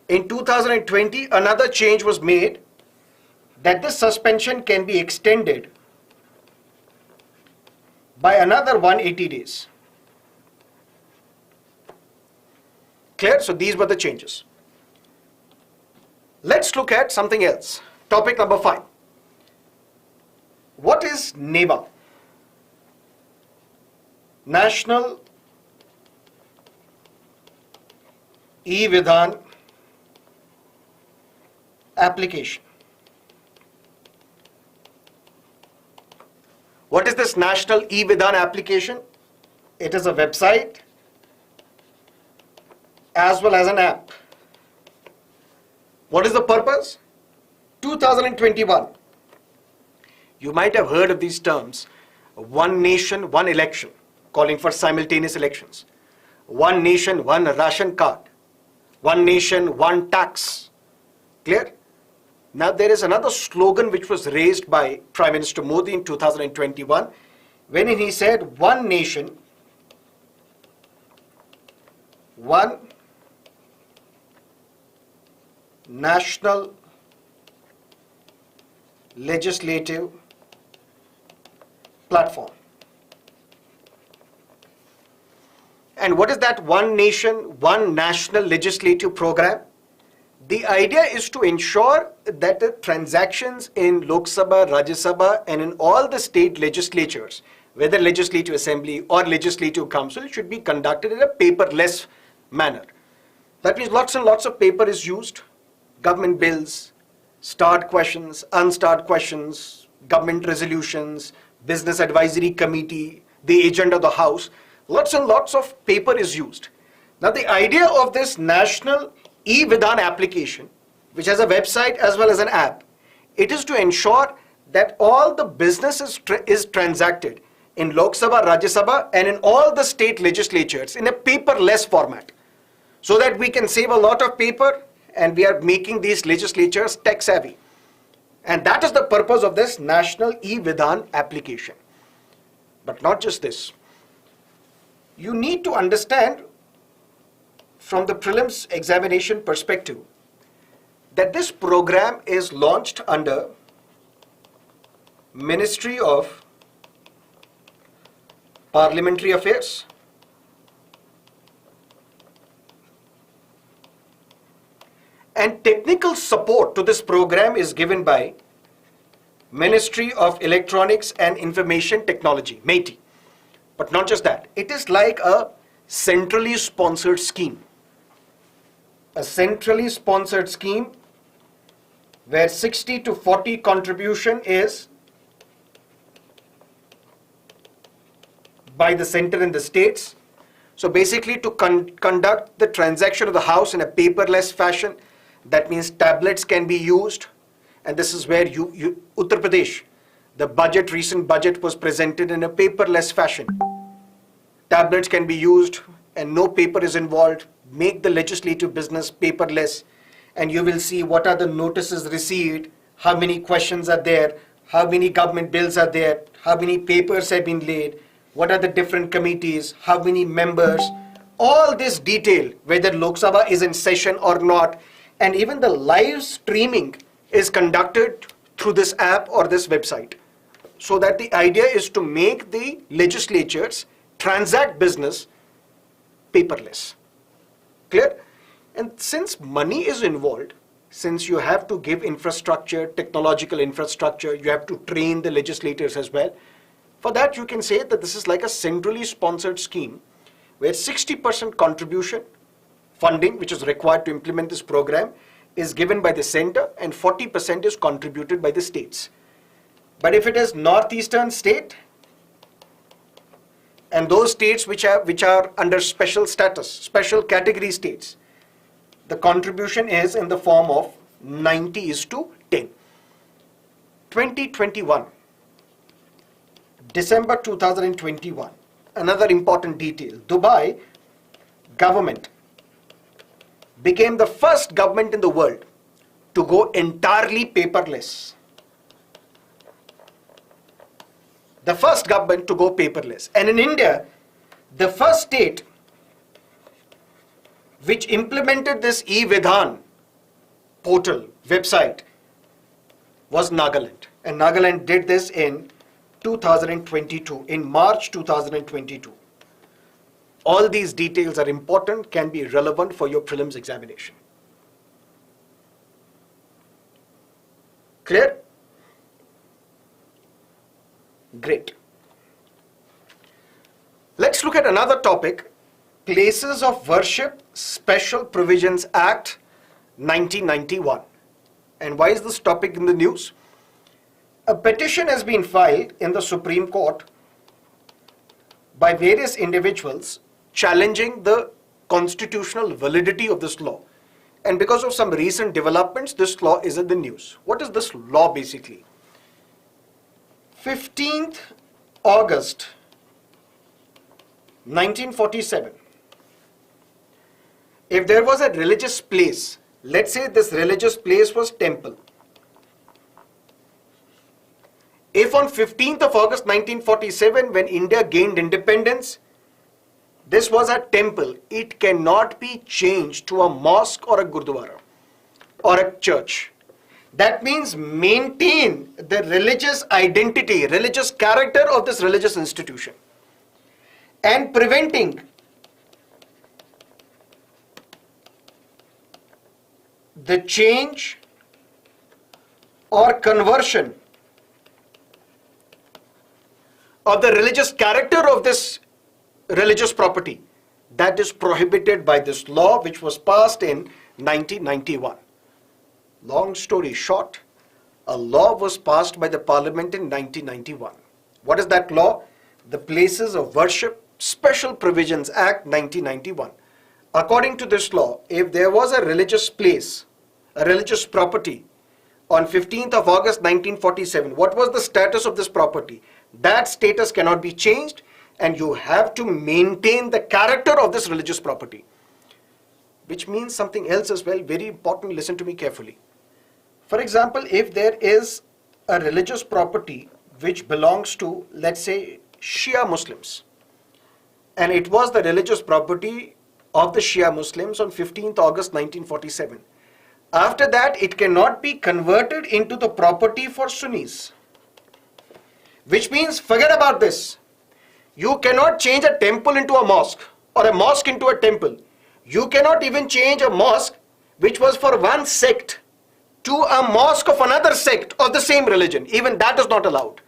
In 2020, another change was made that this suspension can be extended by another 180 days. Clear? So these were the changes. Let's look at something else. Topic number 5. What is NeVA? National E-Vidhan Application. What is this National E-Vidhan Application? It is a website as well as an app. What is the purpose? 2021. You might have heard of these terms. One nation, one election, calling for simultaneous elections. One nation, one ration card. One nation, one tax. Clear? Now there is another slogan which was raised by Prime Minister Modi in 2021, when he said, one nation, one national legislative platform. And what is that one nation, one national legislative program? The idea is to ensure that the transactions in Lok Sabha, Rajya Sabha, and in all the state legislatures, whether legislative assembly or legislative council, should be conducted in a paperless manner. That means lots and lots of paper is used. Government bills, starred questions, unstarred questions, government resolutions, business advisory committee, the agenda of the House. Lots and lots of paper is used. Now the idea of this National E-Vidhan application, which has a website as well as an app, it is to ensure that all the business is transacted in Lok Sabha, Rajya Sabha, and in all the state legislatures in a paperless format, so that we can save a lot of paper and we are making these legislatures tech savvy. And that is the purpose of this National E-Vidhan application. But not just this. You need to understand from the prelims examination perspective that this program is launched under Ministry of Parliamentary Affairs, and technical support to this program is given by Ministry of Electronics and Information Technology, METI. But not just that, it is like a centrally sponsored scheme. A centrally sponsored scheme where 60 to 40 contribution is by the center and the states. So basically to conduct the transaction of the house in a paperless fashion, that means tablets can be used, and this is where Uttar Pradesh, the recent budget was presented in a paperless fashion. Tablets can be used and no paper is involved. Make the legislative business paperless, and you will see what are the notices received, how many questions are there, how many government bills are there, how many papers have been laid, what are the different committees, how many members, all this detail, whether Lok Sabha is in session or not, and even the live streaming is conducted through this app or this website. So that the idea is to make the legislatures transact business paperless. Clear? And since money is involved, since you have to give infrastructure, technological infrastructure, you have to train the legislators as well. For that, you can say that this is like a centrally sponsored scheme where 60% contribution funding, which is required to implement this program, is given by the center and 40% is contributed by the states. But if it is northeastern state and those states which are under special status, special category states, the contribution is in the form of 90:10. 2021, December 2021, another important detail. Dubai government became the first government in the world to go entirely paperless. The first government to go paperless. And in India, the first state which implemented this e-Vidhan portal website was Nagaland. And Nagaland did this in 2022, in March 2022. All these details are important, can be relevant for your prelims examination. Clear? Great. Let's look at another topic, Places of Worship Special Provisions Act 1991. And why is this topic in the news? A petition has been filed in the Supreme Court by various individuals challenging the constitutional validity of this law. And because of some recent developments, this law is in the news. What is this law basically? 15th August 1947. If there was a religious place, let's say this religious place was temple. If on 15th of August 1947, when India gained independence, this was a temple, it cannot be changed to a mosque or a gurdwara or a church. That means maintain the religious identity, religious character of this religious institution, and preventing the change or conversion of the religious character of this religious property. That is prohibited by this law which was passed in 1991. Long story short, a law was passed by the Parliament in 1991. What is that law? The Places of Worship Special Provisions Act 1991. According to this law, if there was a religious place, a religious property on 15th of August 1947, what was the status of this property? That status cannot be changed, and you have to maintain the character of this religious property. Which means something else as well, very important, listen to me carefully. For example, if there is a religious property which belongs to, let's say, Shia Muslims, and it was the religious property of the Shia Muslims on 15th August 1947. After that, it cannot be converted into the property for Sunnis. Which means, forget about this. You cannot change a temple into a mosque or a mosque into a temple. You cannot even change a mosque which was for one sect to a mosque of another sect of the same religion. Even that is not allowed.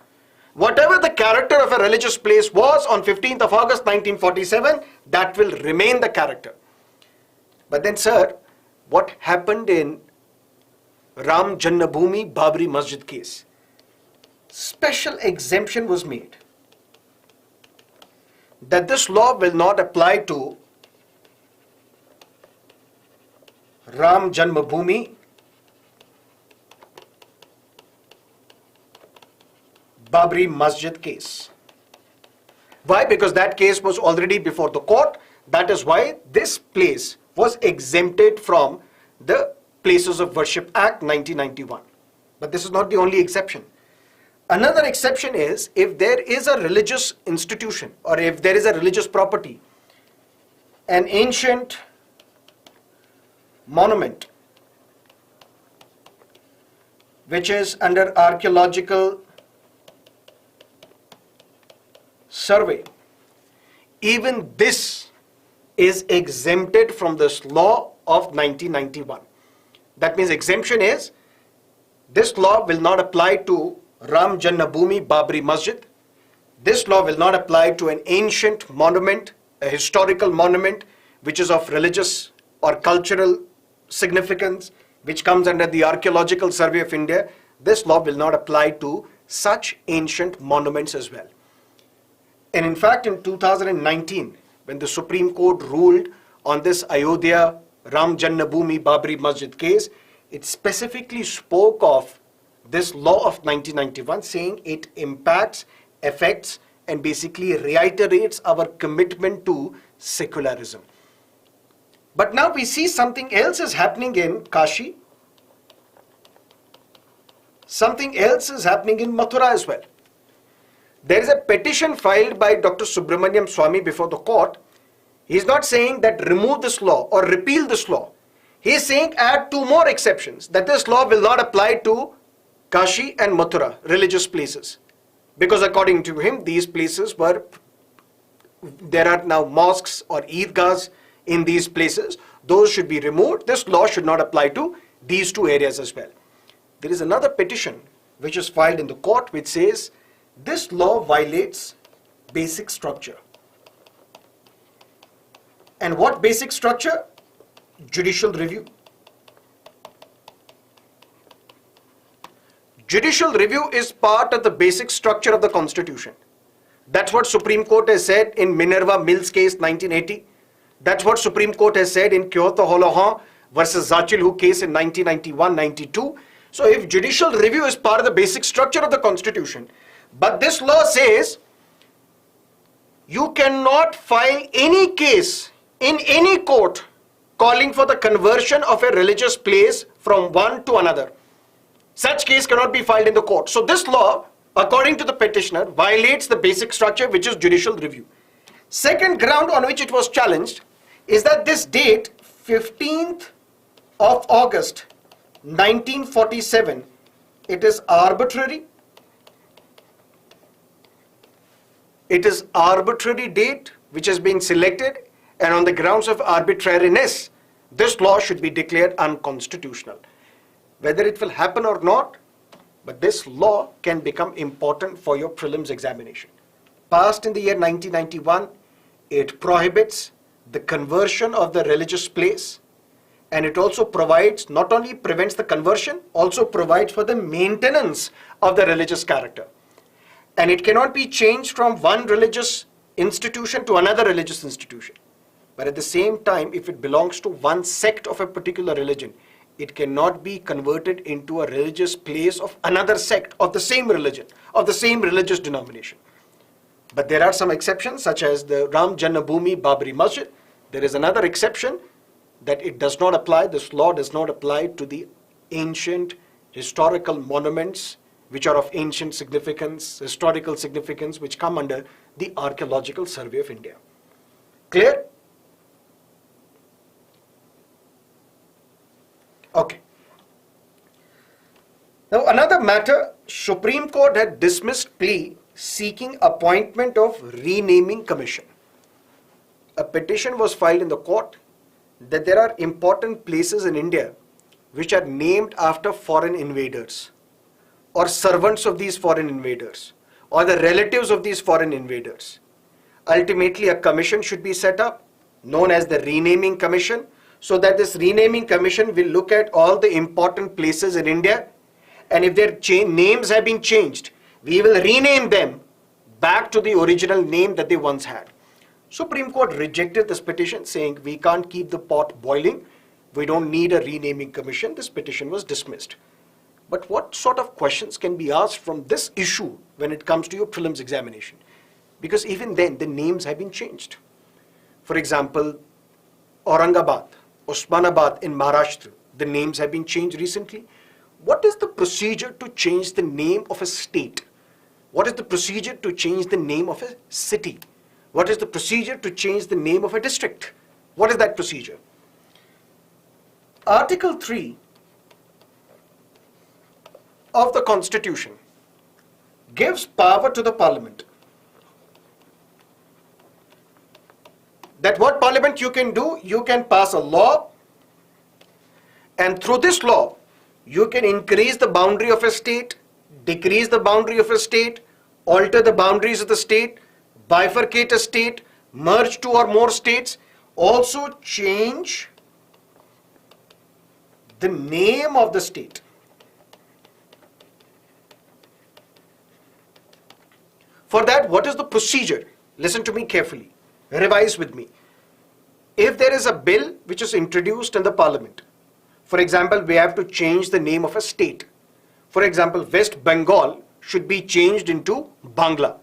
Whatever the character of a religious place was on 15th of August 1947, that will remain the character. But then, sir, what happened in Ram Jannabhoomi Babri Masjid case? Special exemption was made that this law will not apply to Ram Janmabhoomi Babri Masjid case. Why? Because that case was already before the court. That is why this place was exempted from the Places of Worship Act 1991. But this is not the only exception. Another exception is if there is a religious institution or if there is a religious property, an ancient monument which is under archaeological survey, even this is exempted from this law of 1991. That means exemption is this law will not apply to Ram Jannabhoomi Babri Masjid. This law will not apply to an ancient monument, a historical monument which is of religious or cultural significance, which comes under the Archaeological Survey of India. This law will not apply to such ancient monuments as well. And in fact, in 2019, when the Supreme Court ruled on this Ayodhya Ram Jannabhoomi Babri Masjid case, it specifically spoke of this law of 1991, saying it impacts, affects, and basically reiterates our commitment to secularism. But now we see something else is happening in Kashi. Something else is happening in Mathura as well. There is a petition filed by Dr. Subramaniam Swamy before the court. He is not saying that remove this law or repeal this law. He is saying add two more exceptions, that this law will not apply to Kashi and Mathura, religious places. Because according to him, these places there are now mosques or Eidgahs in these places. Those should be removed. This law should not apply to these two areas as well. There is another petition which is filed in the court which says this law violates basic structure. And what basic structure? Judicial review. Judicial review is part of the basic structure of the Constitution. That's what Supreme Court has said in Minerva Mills case 1980. That's what Supreme Court has said in Kyoto Holohan versus Zachilhu case in 1991-92. So if judicial review is part of the basic structure of the Constitution, but this law says you cannot file any case in any court calling for the conversion of a religious place from one to another. Such case cannot be filed in the court. So this law, according to the petitioner, violates the basic structure, which is judicial review. Second ground on which it was challenged is that this date, 15th of August 1947, it is arbitrary. It is arbitrary date which has been selected, and on the grounds of arbitrariness, this law should be declared unconstitutional. Whether it will happen or not, but this law can become important for your prelims examination. Passed in the year 1991, it prohibits the conversion of the religious place, and it also provides, not only prevents the conversion, also provides for the maintenance of the religious character. And it cannot be changed from one religious institution to another religious institution. But at the same time, if it belongs to one sect of a particular religion, it cannot be converted into a religious place of another sect of the same religion, of the same religious denomination. But there are some exceptions, such as the Ram Jannabhoomi Babri Masjid. There is another exception that it does not apply, this law does not apply to the ancient historical monuments which are of ancient significance, historical significance, which come under the Archaeological Survey of India. Clear? Okay. Now another matter, Supreme Court had dismissed plea seeking appointment of renaming commission. A petition was filed in the court that there are important places in India which are named after foreign invaders or servants of these foreign invaders or the relatives of these foreign invaders. Ultimately, a commission should be set up known as the renaming commission, so that this renaming commission will look at all the important places in India, and if their names have been changed, we will rename them back to the original name that they once had. Supreme Court rejected this petition, saying we can't keep the pot boiling, we don't need a renaming commission. This petition was dismissed. But what sort of questions can be asked from this issue when it comes to your prelims examination? Because even then, the names have been changed. For example, Aurangabad, Osmanabad in Maharashtra, the names have been changed recently. What is the procedure to change the name of a state? What is the procedure to change the name of a city? What is the procedure to change the name of a district? What is that procedure? Article 3 of the Constitution gives power to the Parliament. That what Parliament you can do, you can pass a law, and through this law, you can increase the boundary of a state, decrease the boundary of a state, alter the boundaries of the state, bifurcate a state, merge two or more states, also change the name of the state. For that, what is the procedure? Listen to me carefully. Revise with me. If there is a bill which is introduced in the Parliament, for example, we have to change the name of a state. For example, West Bengal should be changed into Bangla.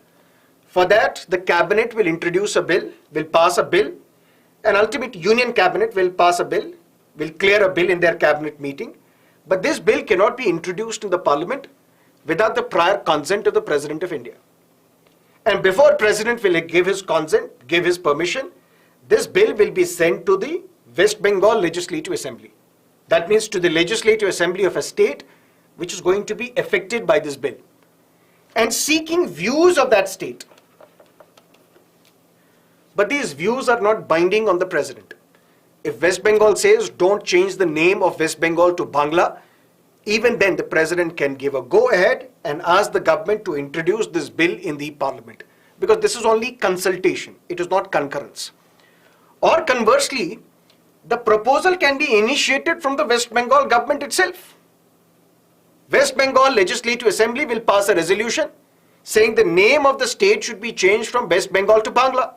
For that, the cabinet will introduce a bill, will pass a bill, and ultimate union cabinet will pass a bill, will clear a bill in their cabinet meeting. But this bill cannot be introduced in the Parliament without the prior consent of the President of India. And before President will give his consent, give his permission, this bill will be sent to the West Bengal Legislative Assembly. That means to the Legislative Assembly of a state which is going to be affected by this bill, and seeking views of that state. But these views are not binding on the President. If West Bengal says don't change the name of West Bengal to Bangla, even then the President can give a go-ahead and ask the government to introduce this bill in the Parliament, because this is only consultation, it is not concurrence. Or conversely, the proposal can be initiated from the West Bengal government itself. West Bengal Legislative Assembly will pass a resolution saying the name of the state should be changed from West Bengal to Bangla.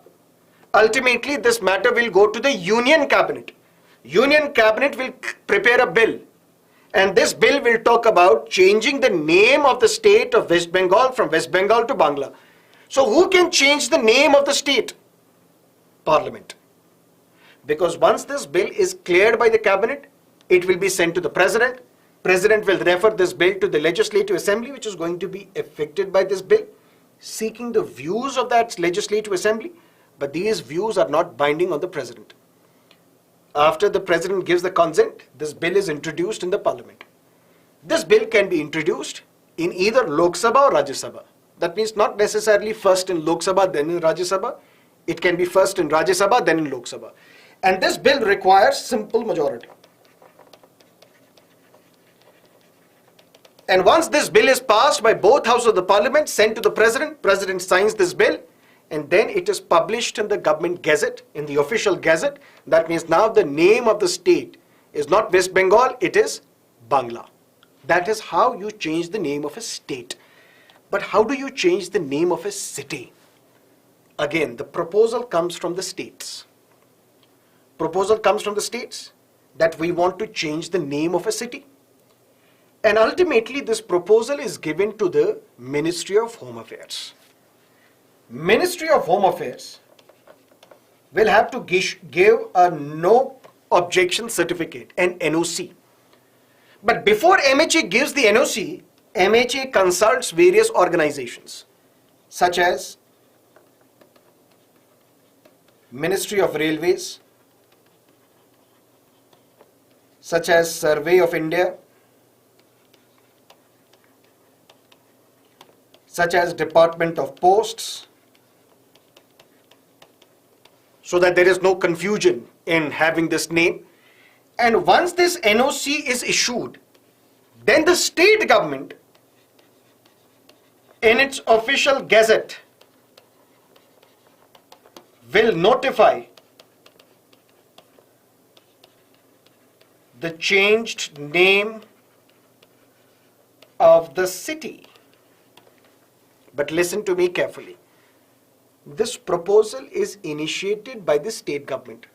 Ultimately, this matter will go to the Union Cabinet. Union Cabinet will prepare a bill, and this bill will talk about changing the name of the state of West Bengal from West Bengal to Bangla. So who can change the name of the state? Parliament. Because once this bill is cleared by the cabinet, it will be sent to the President. President will refer this bill to the Legislative Assembly, which is going to be affected by this bill, seeking the views of that Legislative Assembly, but these views are not binding on the President. After the President gives the consent, this bill is introduced in the Parliament. This bill can be introduced in either Lok Sabha or Rajya Sabha. That means not necessarily first in Lok Sabha, then in Rajya Sabha. It can be first in Rajya Sabha, then in Lok Sabha. And this bill requires simple majority. And once this bill is passed by both houses of the Parliament, sent to the President, President signs this bill, and then it is published in the government gazette, in the official gazette. That means now the name of the state is not West Bengal, it is Bangla. That is how you change the name of a state. But how do you change the name of a city? Again, the proposal comes from the states. Proposal comes from the states that we want to change the name of a city. And ultimately, this proposal is given to the Ministry of Home Affairs. Ministry of Home Affairs will have to give a no objection certificate, an NOC. But before MHA gives the NOC, MHA consults various organizations such as Ministry of Railways, such as Survey of India, such as Department of Posts, so that there is no confusion in having this name. And once this NOC is issued, then the state government in its official gazette will notify the changed name of the city. But listen to me carefully. This proposal is initiated by the state government,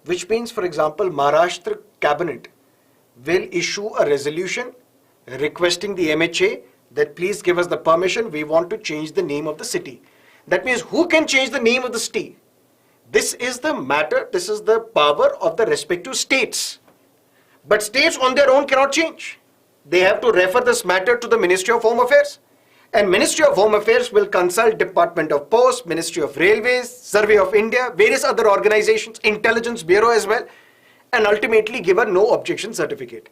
which means, for example, Maharashtra cabinet will issue a resolution requesting the MHA that please give us the permission, we want to change the name of the city. That means who can change the name of the city? This is the matter, this is the power of the respective states. But states on their own cannot change. They have to refer this matter to the Ministry of Home Affairs. And Ministry of Home Affairs will consult Department of Posts, Ministry of Railways, Survey of India, various other organizations, Intelligence Bureau as well, and ultimately give a no objection certificate.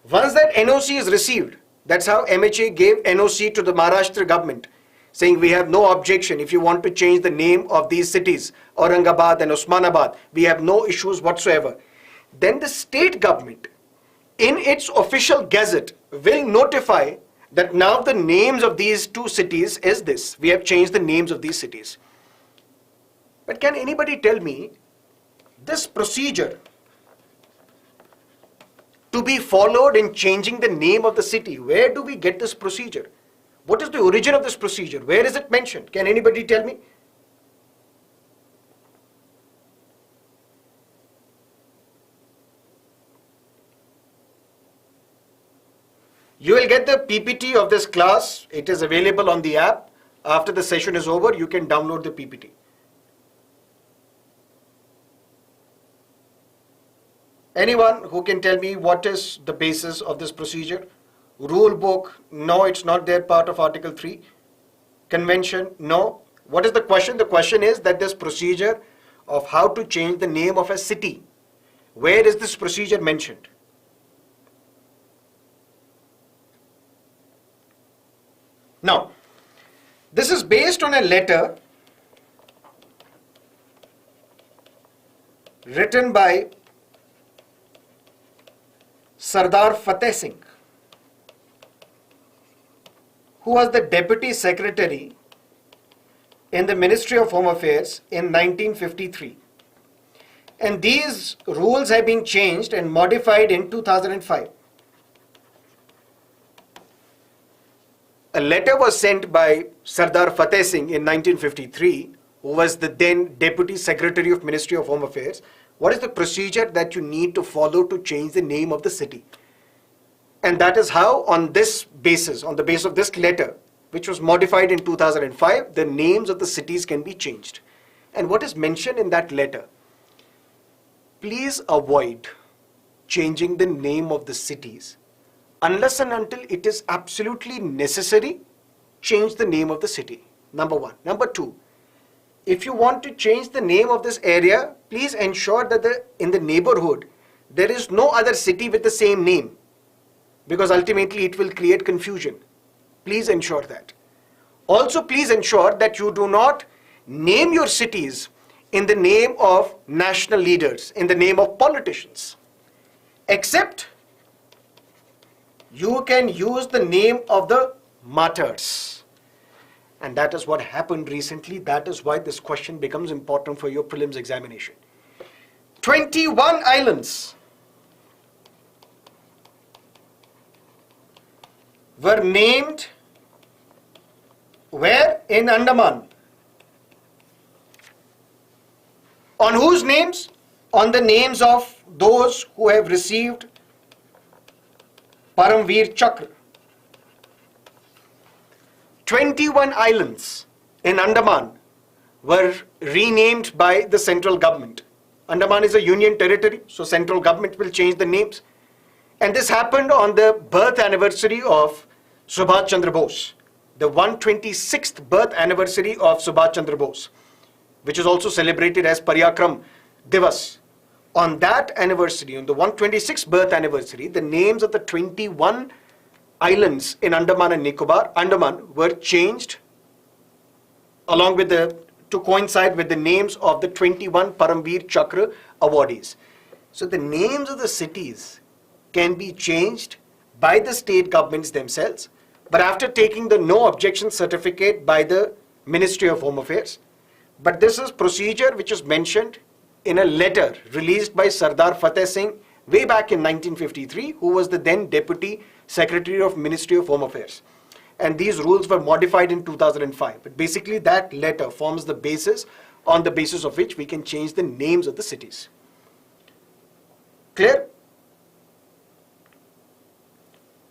Once that NOC is received, that's how MHA gave NOC to the Maharashtra government, saying we have no objection if you want to change the name of these cities, Aurangabad and Osmanabad, we have no issues whatsoever. Then the state government, in its official gazette, will notify that now the names of these two cities is this. We have changed the names of these cities. But can anybody tell me this procedure to be followed in changing the name of the city, where do we get this procedure? What is the origin of this procedure? Where is it mentioned? Can anybody tell me? You will get the PPT of this class. It is available on the app. After the session is over, you can download the PPT. Anyone who can tell me what is the basis of this procedure? Rule book? No, it's not there, part of Article 3. Convention? No. What is the question? The question is that this procedure of how to change the name of a city, where is this procedure mentioned? Now, this is based on a letter written by Sardar Fateh Singh, who was the Deputy Secretary in the Ministry of Home Affairs in 1953. And these rules have been changed and modified in 2005. A letter was sent by Sardar Fateh Singh in 1953, who was the then Deputy Secretary of Ministry of Home Affairs. What is the procedure that you need to follow to change the name of the city? And that is how, on this basis, on the basis of this letter, which was modified in 2005, the names of the cities can be changed. And what is mentioned in that letter? Please avoid changing the name of the cities unless and until it is absolutely necessary. Change the name of the city. Number one. Number two, if you want to change the name of this area, please ensure that in the neighborhood there is no other city with the same name, because ultimately it will create confusion. Please ensure that. Also, please ensure that you do not name your cities in the name of national leaders, in the name of politicians, except you can use the name of the martyrs. And that is what happened recently. That is why this question becomes important for your prelims examination. 21 islands were named where? In Andaman. On whose names? On the names of those who have received Paramveer Chakra. 21 islands in Andaman were renamed by the central government. Andaman is a union territory, so central government will change the names. And this happened on the birth anniversary of Subhash Chandra Bose, the 126th birth anniversary of Subhash Chandra Bose, which is also celebrated as Paryakram Divas. On that anniversary, on the 126th birth anniversary, the names of the 21 islands in Andaman and Nicobar, Andaman, were changed along with to coincide with the names of the 21 Paramveer Chakra awardees. So the names of the cities can be changed by the state governments themselves, but after taking the no objection certificate by the Ministry of Home Affairs. But this is procedure which is mentioned in a letter released by Sardar Fateh Singh way back in 1953, who was the then Deputy Secretary of Ministry of Home Affairs. And these rules were modified in 2005. But basically that letter forms the basis on the basis of which we can change the names of the cities. Clear?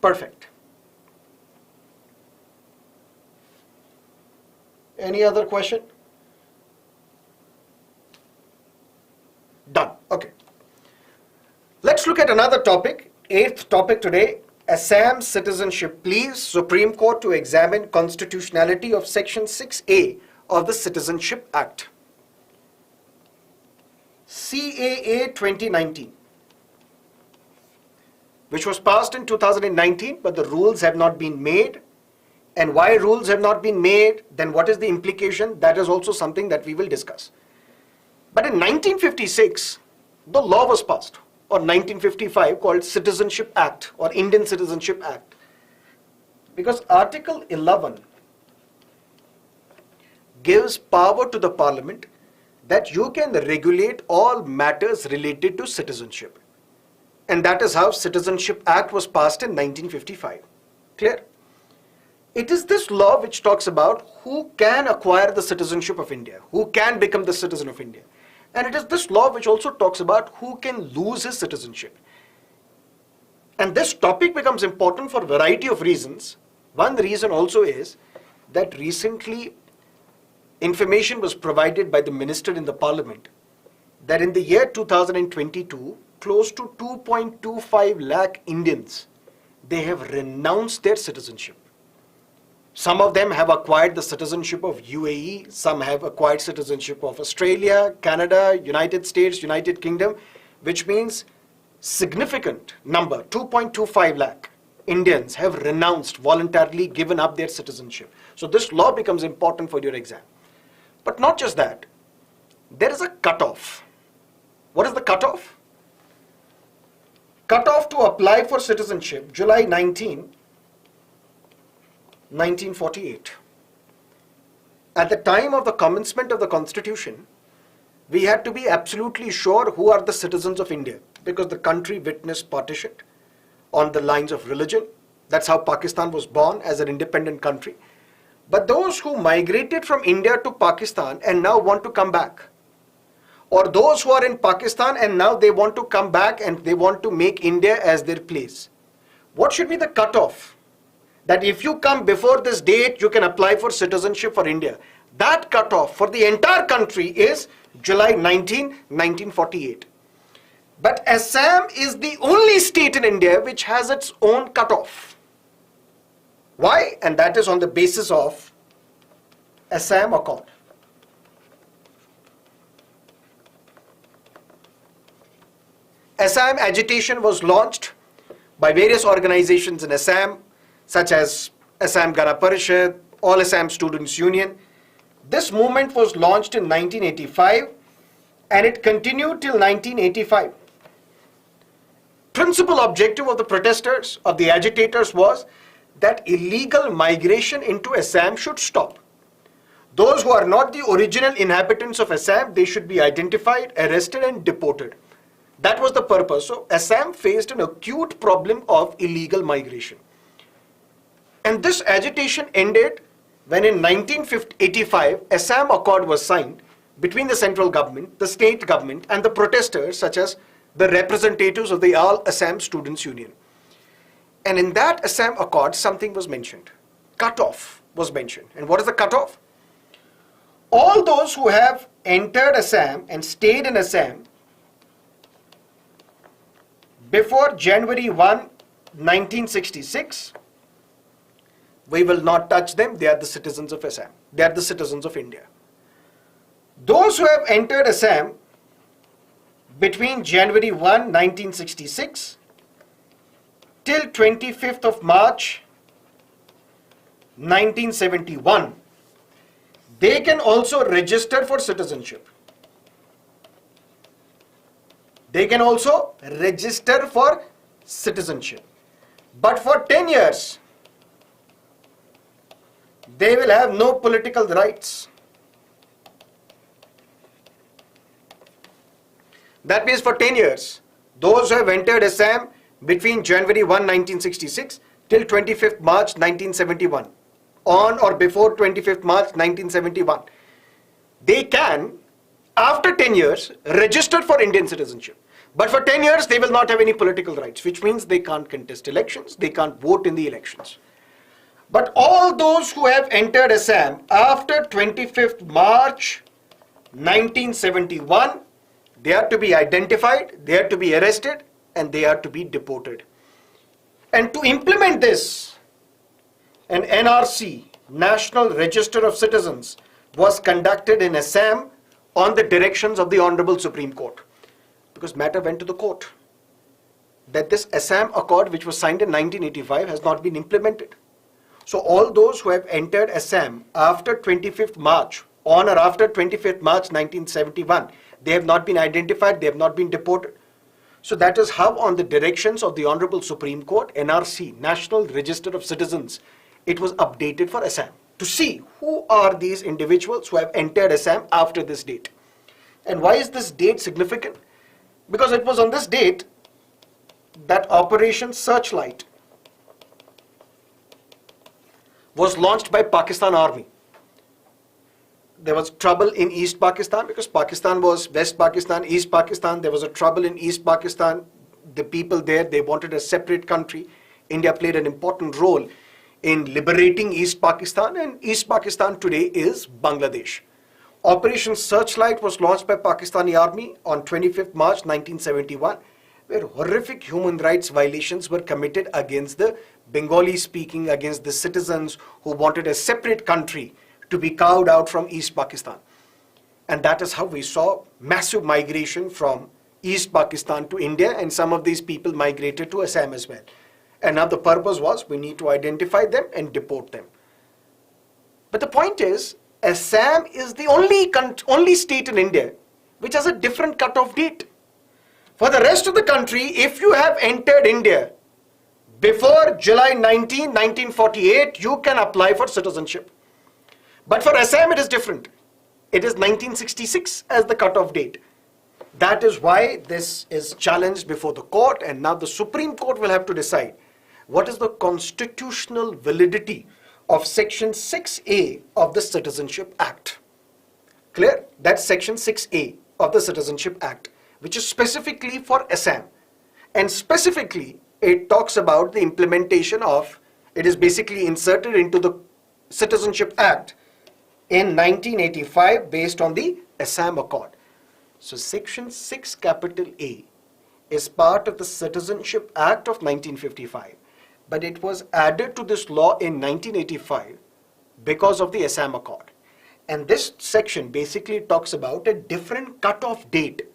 Perfect. Any other question? Done. Okay. Let's look at another topic, 8th topic today, Assam citizenship pleas, Supreme Court to examine constitutionality of Section 6A of the Citizenship Act. CAA 2019, which was passed in 2019, but the rules have not been made. And why rules have not been made, then what is the implication? That is also something that we will discuss. But in 1956, the law was passed, or 1955, called Citizenship Act or Indian Citizenship Act. Because Article 11 gives power to the Parliament that you can regulate all matters related to citizenship. And that is how Citizenship Act was passed in 1955. Clear? It is this law which talks about who can acquire the citizenship of India, who can become the citizen of India. And it is this law which also talks about who can lose his citizenship. And this topic becomes important for a variety of reasons. One reason also is that recently information was provided by the minister in the parliament that in the year 2022, close to 2.25 lakh Indians, they have renounced their citizenship. Some of them have acquired the citizenship of UAE, some have acquired citizenship of Australia, Canada, United States, United Kingdom, which means significant number, 2.25 lakh Indians have renounced, voluntarily given up their citizenship. So this law becomes important for your exam. But not just that, there is a cutoff. What is the cutoff? Cutoff to apply for citizenship, July 19, 1948. At the time of the commencement of the Constitution, we had to be absolutely sure who are the citizens of India, because the country witnessed partition on the lines of religion. That's how Pakistan was born as an independent country. But those who migrated from India to Pakistan and now want to come back, or those who are in Pakistan and now they want to come back and they want to make India as their place, what should be the cutoff? That if you come before this date, you can apply for citizenship for India. That cutoff for the entire country is July 19, 1948. But Assam is the only state in India which has its own cutoff. Why? And that is on the basis of Assam Accord. Assam agitation was launched by various organizations in Assam, such as Assam Gana Parishad, All Assam Students Union. This movement was launched in 1985 and it continued till 1985. Principal objective of the protesters, of the agitators, was that illegal migration into Assam should stop. Those who are not the original inhabitants of Assam, they should be identified, arrested and deported. That was the purpose. So Assam faced an acute problem of illegal migration. And this agitation ended when in 1985, Assam Accord was signed between the central government, the state government and the protesters, such as the representatives of the All Assam Students Union. And in that Assam Accord, something was mentioned. Cutoff was mentioned. And what is the cutoff? All those who have entered Assam and stayed in Assam before January 1, 1966, we will not touch them. They are the citizens of Assam. They are the citizens of India. Those who have entered Assam between January 1, 1966 till 25th of March 1971, they can also register for citizenship. They can also register for citizenship. But for 10 years, they will have no political rights. That means for 10 years, those who have entered Assam between January 1, 1966 till 25th March 1971, on or before 25th March 1971, they can, after 10 years, register for Indian citizenship. But for 10 years, they will not have any political rights, which means they can't contest elections, they can't vote in the elections. But all those who have entered Assam after 25th March 1971, they are to be identified, they are to be arrested, and they are to be deported. And to implement this, an NRC, National Register of Citizens, was conducted in Assam on the directions of the Honorable Supreme Court. Because matter went to the court that this Assam Accord, which was signed in 1985, has not been implemented. So all those who have entered Assam after 25th March, on or after 25th March 1971, they have not been identified, they have not been deported. So that is how, on the directions of the Honorable Supreme Court, NRC, National Register of Citizens, it was updated for Assam to see who are these individuals who have entered Assam after this date. And why is this date significant? Because it was on this date that Operation Searchlight was launched by Pakistan Army. There was trouble in East Pakistan because Pakistan was West Pakistan, East Pakistan. There was a trouble in East Pakistan. The people there, they wanted a separate country. India played an important role in liberating East Pakistan, and East Pakistan today is Bangladesh. Operation Searchlight was launched by Pakistani Army on 25th March 1971, where horrific human rights violations were committed against the Bengali speaking, against the citizens who wanted a separate country to be carved out from East Pakistan. And that is how we saw massive migration from East Pakistan to India, and some of these people migrated to Assam as well. And now the purpose was, we need to identify them and deport them. But the point is, Assam is the only state in India which has a different cutoff date. For the rest of the country, if you have entered India before July 19, 1948, you can apply for citizenship. But for Assam, it is different. It is 1966 as the cutoff date. That is why this is challenged before the court, and now the Supreme Court will have to decide what is the constitutional validity of Section 6A of the Citizenship Act. Clear? That's Section 6A of the Citizenship Act, which is specifically for Assam. And specifically, it talks about the implementation of, it is basically inserted into the Citizenship Act in 1985 based on the Assam Accord. So Section 6 capital A is part of the Citizenship Act of 1955. But it was added to this law in 1985 because of the Assam Accord. And this section basically talks about a different cutoff date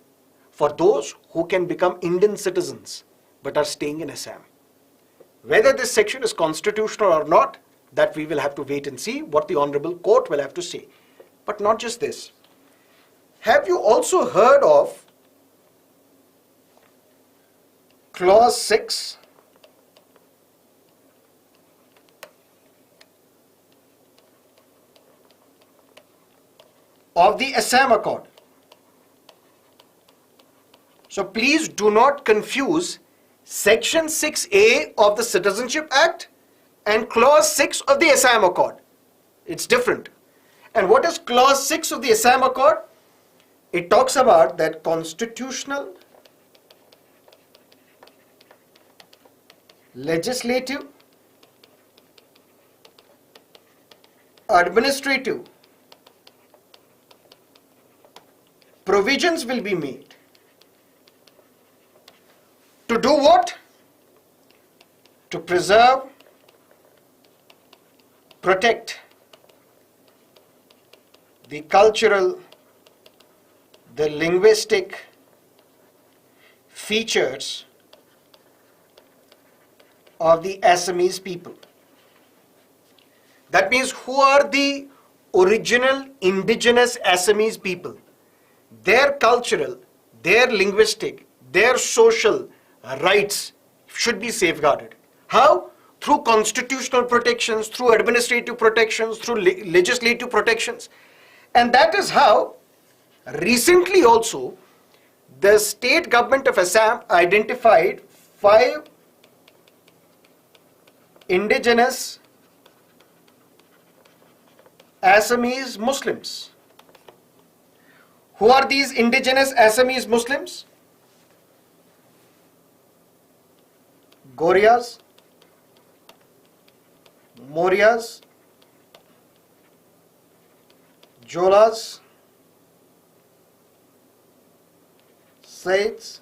for those who can become Indian citizens but are staying in Assam. Whether this section is constitutional or not, that we will have to wait and see what the Honorable Court will have to say. But not just this. Have you also heard of Clause 6 of the Assam Accord? So please do not confuse Section 6A of the Citizenship Act and Clause 6 of the Assam Accord. It's different. And what is Clause 6 of the Assam Accord? It talks about that constitutional, legislative, administrative provisions will be made. To do what? To preserve, protect the cultural, the linguistic features of the Assamese people. That means who are the original indigenous Assamese people? Their cultural, their linguistic, their social rights should be safeguarded. How? Through constitutional protections, through administrative protections, through legislative protections. And that is how recently also the state government of Assam identified 5 indigenous Assamese Muslims. Who are these indigenous Assamese Muslims? Gorias, Morias, Jolas, Saids.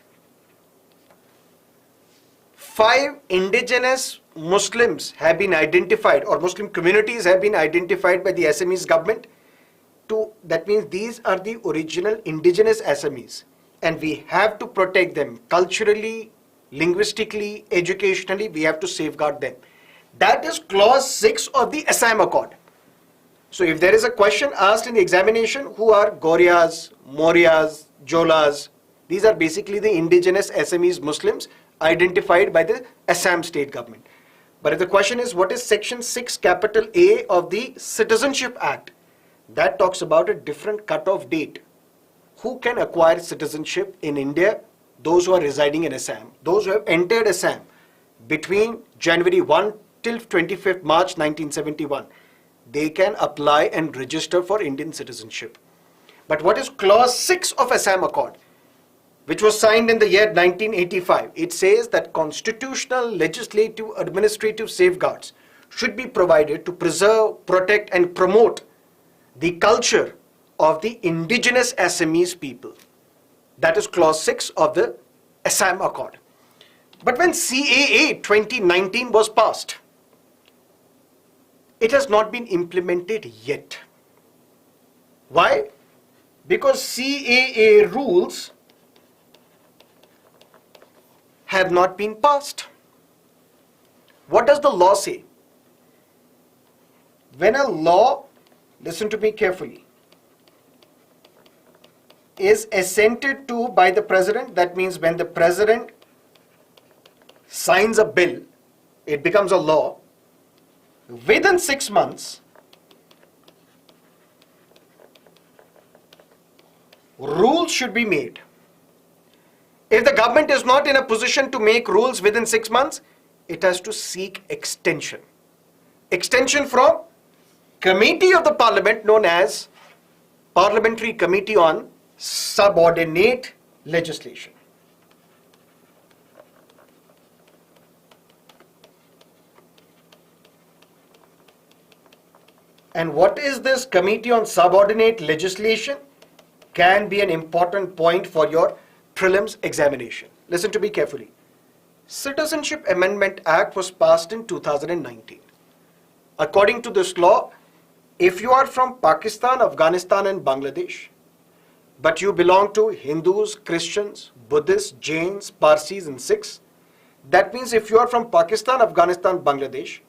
5 indigenous Muslims have been identified, or Muslim communities have been identified by the Assamese government. That means these are the original indigenous Assamese, and we have to protect them culturally, linguistically, educationally. We have to safeguard them. That is clause 6 of the Assam Accord. So if there is a question asked in the examination, who are Gorias, Morias, Jolas? These are basically the indigenous Assamese Muslims identified by the Assam state government. But if the question is, what is section 6 capital A of the Citizenship Act? That talks about a different cutoff date. Who can acquire citizenship in India? Those who are residing in Assam. Those who have entered Assam between January 1 till 25th March 1971. They can apply and register for Indian citizenship. But what is clause 6 of Assam Accord, which was signed in the year 1985? It says that constitutional, legislative, administrative safeguards should be provided to preserve, protect and promote the culture of the indigenous Assamese people. That is clause 6 of the Assam Accord. But when CAA 2019 was passed, it has not been implemented yet. Why? Because CAA rules have not been passed. What does the law say? When a law, listen to me carefully, is assented to by the President, that means when the President signs a bill, it becomes a law. Within 6 months, rules should be made. If the government is not in a position to make rules within 6 months, it has to seek extension. Extension from committee of the Parliament known as Parliamentary Committee on Subordinate Legislation. And what is this Committee on Subordinate Legislation? Can be an important point for your prelims examination. Listen to me carefully. Citizenship Amendment Act was passed in 2019. According to this law, if you are from Pakistan, Afghanistan and Bangladesh, but you belong to Hindus, Christians, Buddhists, Jains, Parsis and Sikhs, that means if you are from Pakistan, Afghanistan, Bangladesh,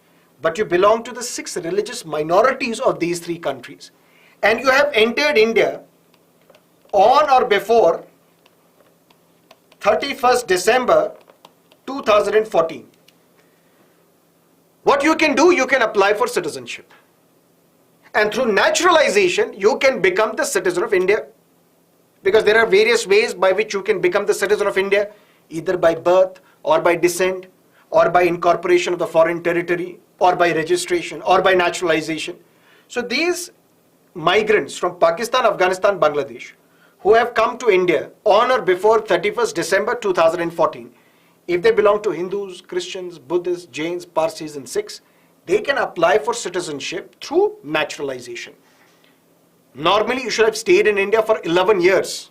but you belong to the 6 religious minorities of these 3 countries, and you have entered India on or before 31st December 2014. What you can do, you can apply for citizenship. And through naturalization, you can become the citizen of India. Because there are various ways by which you can become the citizen of India, either by birth or by descent or by incorporation of the foreign territory or by registration or by naturalization. So these migrants from Pakistan, Afghanistan, Bangladesh who have come to India on or before 31st December 2014, if they belong to Hindus, Christians, Buddhists, Jains, Parsis and Sikhs, they can apply for citizenship through naturalization. Normally, you should have stayed in India for 11 years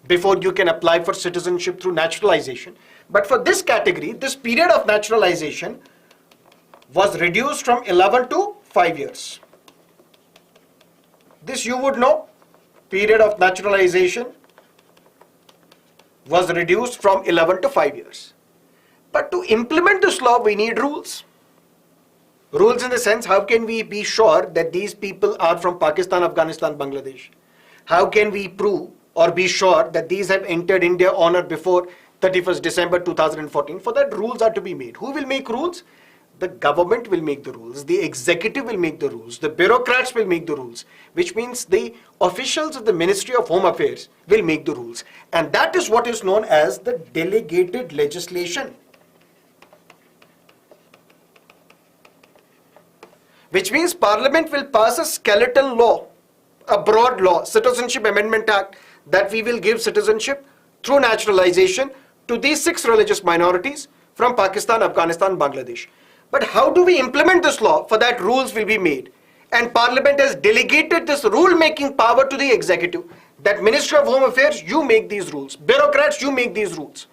before you can apply for citizenship through naturalization. But for this category, this period of naturalization was reduced from 11 to 5 years. This you would know, period of naturalization was reduced from 11 to 5 years. But to implement this law, we need rules. Rules in the sense, how can we be sure that these people are from Pakistan, Afghanistan, Bangladesh? How can we prove or be sure that these have entered India on or before 31st December 2014? For that, rules are to be made. Who will make rules? The government will make the rules. The executive will make the rules. The bureaucrats will make the rules, which means the officials of the Ministry of Home Affairs will make the rules. And that is what is known as the delegated legislation. Which means Parliament will pass a skeleton law, a broad law, Citizenship Amendment Act, that we will give citizenship through naturalization to these 6 religious minorities from Pakistan, Afghanistan, Bangladesh. But how do we implement this law? For that, rules will be made. And Parliament has delegated this rule-making power to the executive. That Ministry of Home Affairs, you make these rules. Bureaucrats, you make these rules.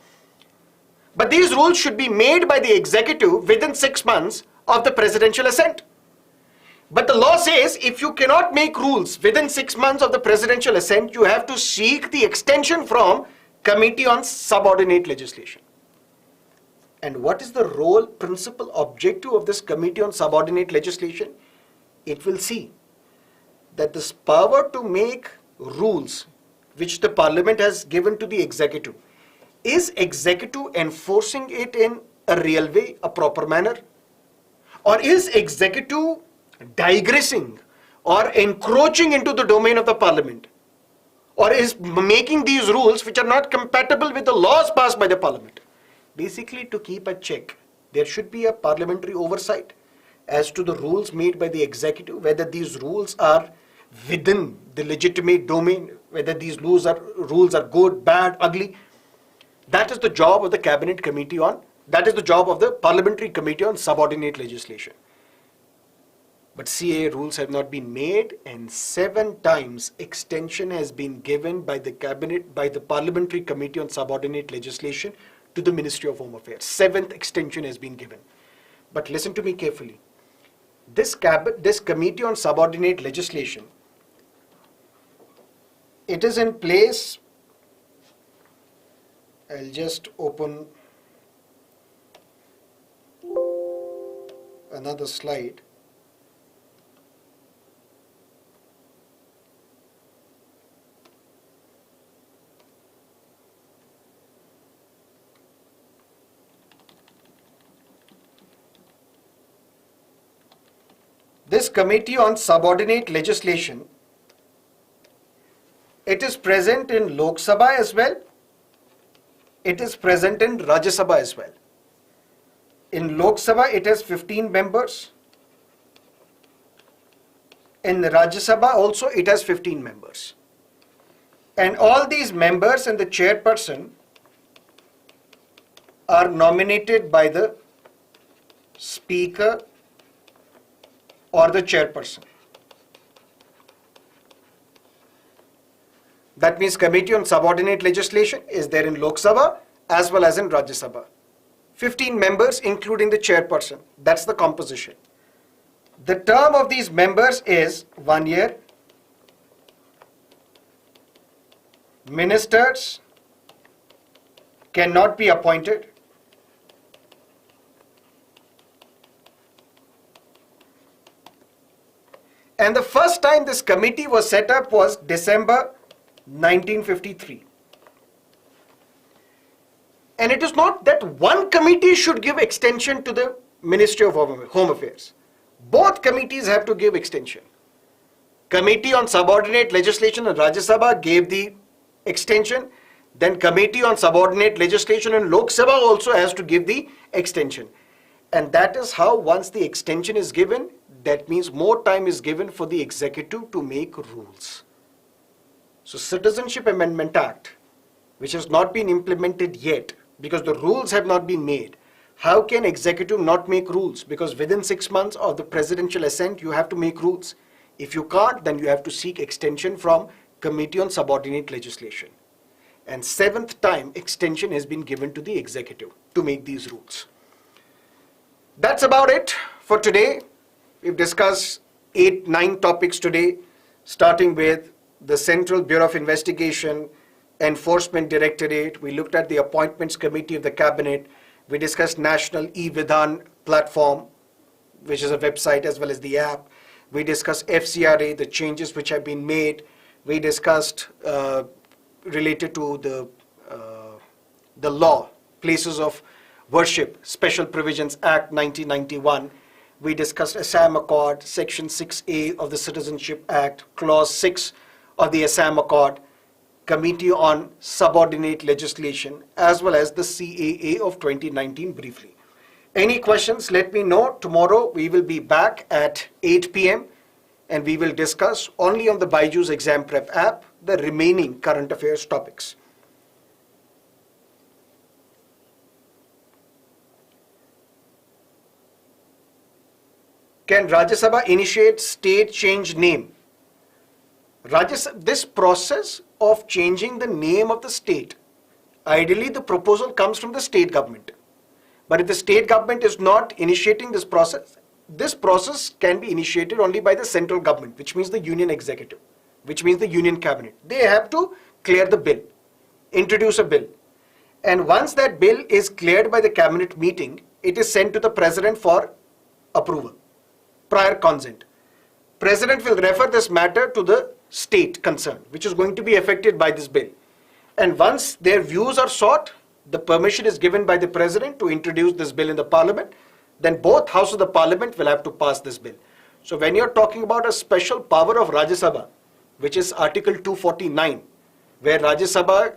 But these rules should be made by the executive within 6 months of the presidential assent. But the law says if you cannot make rules within 6 months of the presidential assent, you have to seek the extension from Committee on Subordinate Legislation. And what is the role, principal objective of this Committee on Subordinate Legislation? It will see that this power to make rules which the Parliament has given to the executive, is executive enforcing it in a real way, a proper manner? Or is executive digressing or encroaching into the domain of the Parliament? Or is making these rules which are not compatible with the laws passed by the Parliament? Basically, to keep a check, there should be a parliamentary oversight as to the rules made by the executive, whether these rules are within the legitimate domain, whether these rules are good, bad, ugly. That is the job of the Cabinet Committee that is the job of the Parliamentary Committee on Subordinate Legislation. But CAA rules have not been made, and 7 times extension has been given by the Parliamentary Committee on Subordinate Legislation to the Ministry of Home Affairs. 7th extension has been given. But listen to me carefully. This Committee on Subordinate Legislation, it is in place. I'll just open another slide. This Committee on Subordinate Legislation, it is present in Lok Sabha as well. It is present in Rajya Sabha as well. In Lok Sabha, it has 15 members. In Rajya Sabha also, it has 15 members. And all these members and the chairperson are nominated by the Speaker or the chairperson. That means Committee on Subordinate Legislation is there in Lok Sabha as well as in Rajya Sabha. 15 members including the chairperson. That's the composition. The term of these members is 1 year. Ministers cannot be appointed. And the first time this committee was set up was December 1953. And it is not that one committee should give extension to the Ministry of Home Affairs. Both committees have to give extension. Committee on Subordinate Legislation in Rajya Sabha gave the extension. Then Committee on Subordinate Legislation in Lok Sabha also has to give the extension. And that is how once the extension is given, that means more time is given for the executive to make rules. So Citizenship Amendment Act, which has not been implemented yet because the rules have not been made. How can executive not make rules? Because within 6 months of the presidential assent, you have to make rules. If you can't, then you have to seek extension from Committee on Subordinate Legislation. And 7th time extension has been given to the executive to make these rules. That's about it for today. We've discussed 8-9 topics today, starting with the Central Bureau of Investigation, Enforcement Directorate. We looked at the Appointments Committee of the Cabinet. We discussed National E-Vidhan platform, which is a website as well as the app. We discussed FCRA, the changes which have been made. We discussed related to the law, Places of Worship, Special Provisions Act 1991. We discussed Assam Accord, Section 6A of the Citizenship Act, Clause 6 of the Assam Accord, Committee on Subordinate Legislation, as well as the CAA of 2019 briefly. Any questions, let me know. Tomorrow we will be back at 8 p.m. and we will discuss only on the BYJU'S Exam Prep app the remaining current affairs topics. Can Rajya Sabha initiate state change name? This process of changing the name of the state, ideally the proposal comes from the state government. But if the state government is not initiating this process can be initiated only by the central government, which means the union executive, which means the union cabinet. They have to clear the bill, introduce a bill. And once that bill is cleared by the cabinet meeting, it is sent to the president for approval, prior consent. President will refer this matter to the state concerned, which is going to be affected by this bill. And once their views are sought, the permission is given by the president to introduce this bill in the parliament. Then both houses of the parliament will have to pass this bill. So when you're talking about a special power of Rajya Sabha, which is Article 249, where Rajya Sabha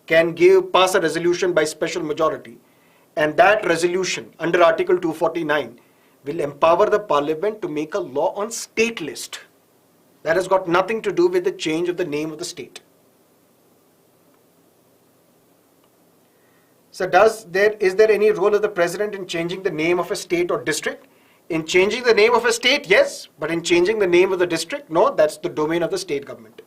can pass a resolution by special majority, and that resolution under Article 249 will empower the parliament to make a law on state list. That has got nothing to do with the change of the name of the state. So is there any role of the president in changing the name of a state or district? In changing the name of a state, yes, but in changing the name of the district, no, that's the domain of the state government.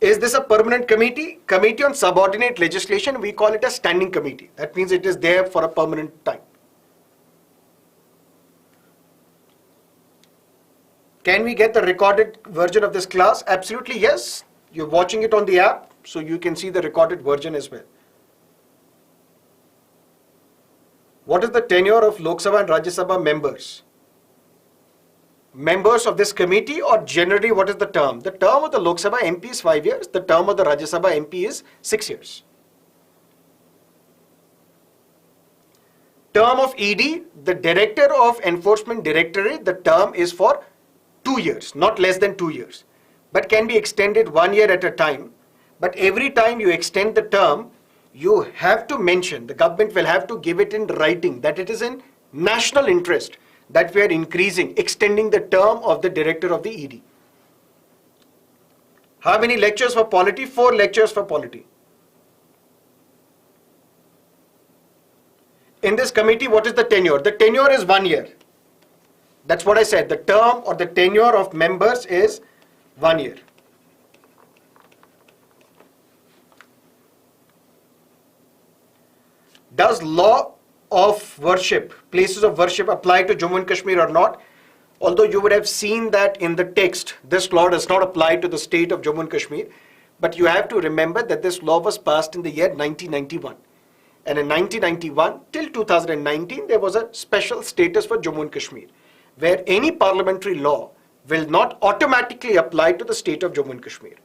Is this a permanent committee? Committee on Subordinate Legislation, we call it a standing committee. That means it is there for a permanent time. Can we get the recorded version of this class? Absolutely yes. You're watching it on the app, so you can see the recorded version as well. What is the tenure of Lok Sabha and Rajya Sabha members? Members of this committee, or generally what is the term? The term of the Lok Sabha MP is 5 years. The term of the Rajya Sabha MP is 6 years. Term of ED, the Director of Enforcement Directorate, the term is for 2 years, not less than 2 years, but can be extended 1 year at a time. But every time you extend the term, you have to mention, the government will have to give it in writing that it is in national interest that we are extending the term of the Director of the ED. How many lectures for polity? 4 lectures for polity. In this committee, what is the tenure? The tenure is 1 year. That's what I said. The term or the tenure of members is 1 year. Does law of worship, places of worship, apply to Jammu and Kashmir or not? Although you would have seen that in the text, this law does not apply to the state of Jammu and Kashmir. But you have to remember that this law was passed in the year 1991. And in 1991 till 2019, there was a special status for Jammu and Kashmir, where any parliamentary law will not automatically apply to the state of Jammu and Kashmir.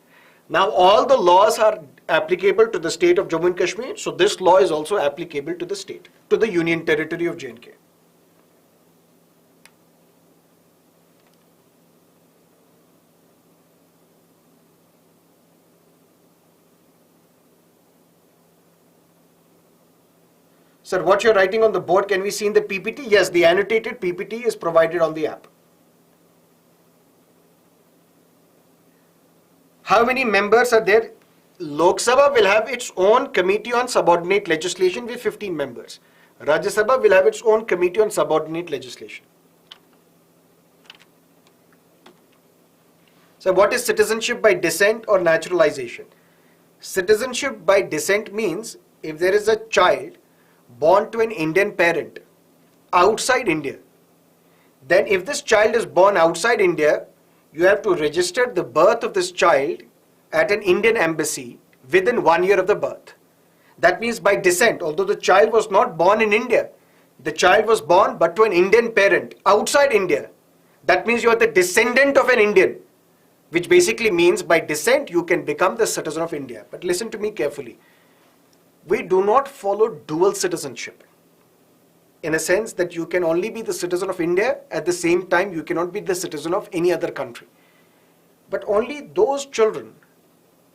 Now all the laws are applicable to the state of Jammu and Kashmir, so this law is also applicable to the state, to the Union Territory of J&K. Sir, what you're writing on the board, can we see in the PPT? Yes, the annotated PPT is provided on the app. How many members are there? Lok Sabha will have its own committee on subordinate legislation with 15 members. Rajya Sabha will have its own committee on subordinate legislation. So what is citizenship by descent or naturalization? Citizenship by descent means if there is a child born to an Indian parent outside India, then if this child is born outside India, you have to register the birth of this child at an Indian embassy within 1 year of the birth. That means by descent, although the child was not born in India, the child was born but to an Indian parent outside India. That means you are the descendant of an Indian, which basically means by descent you can become the citizen of India. But listen to me carefully. We do not follow dual citizenship, in a sense that you can only be the citizen of India, at the same time you cannot be the citizen of any other country. But only those children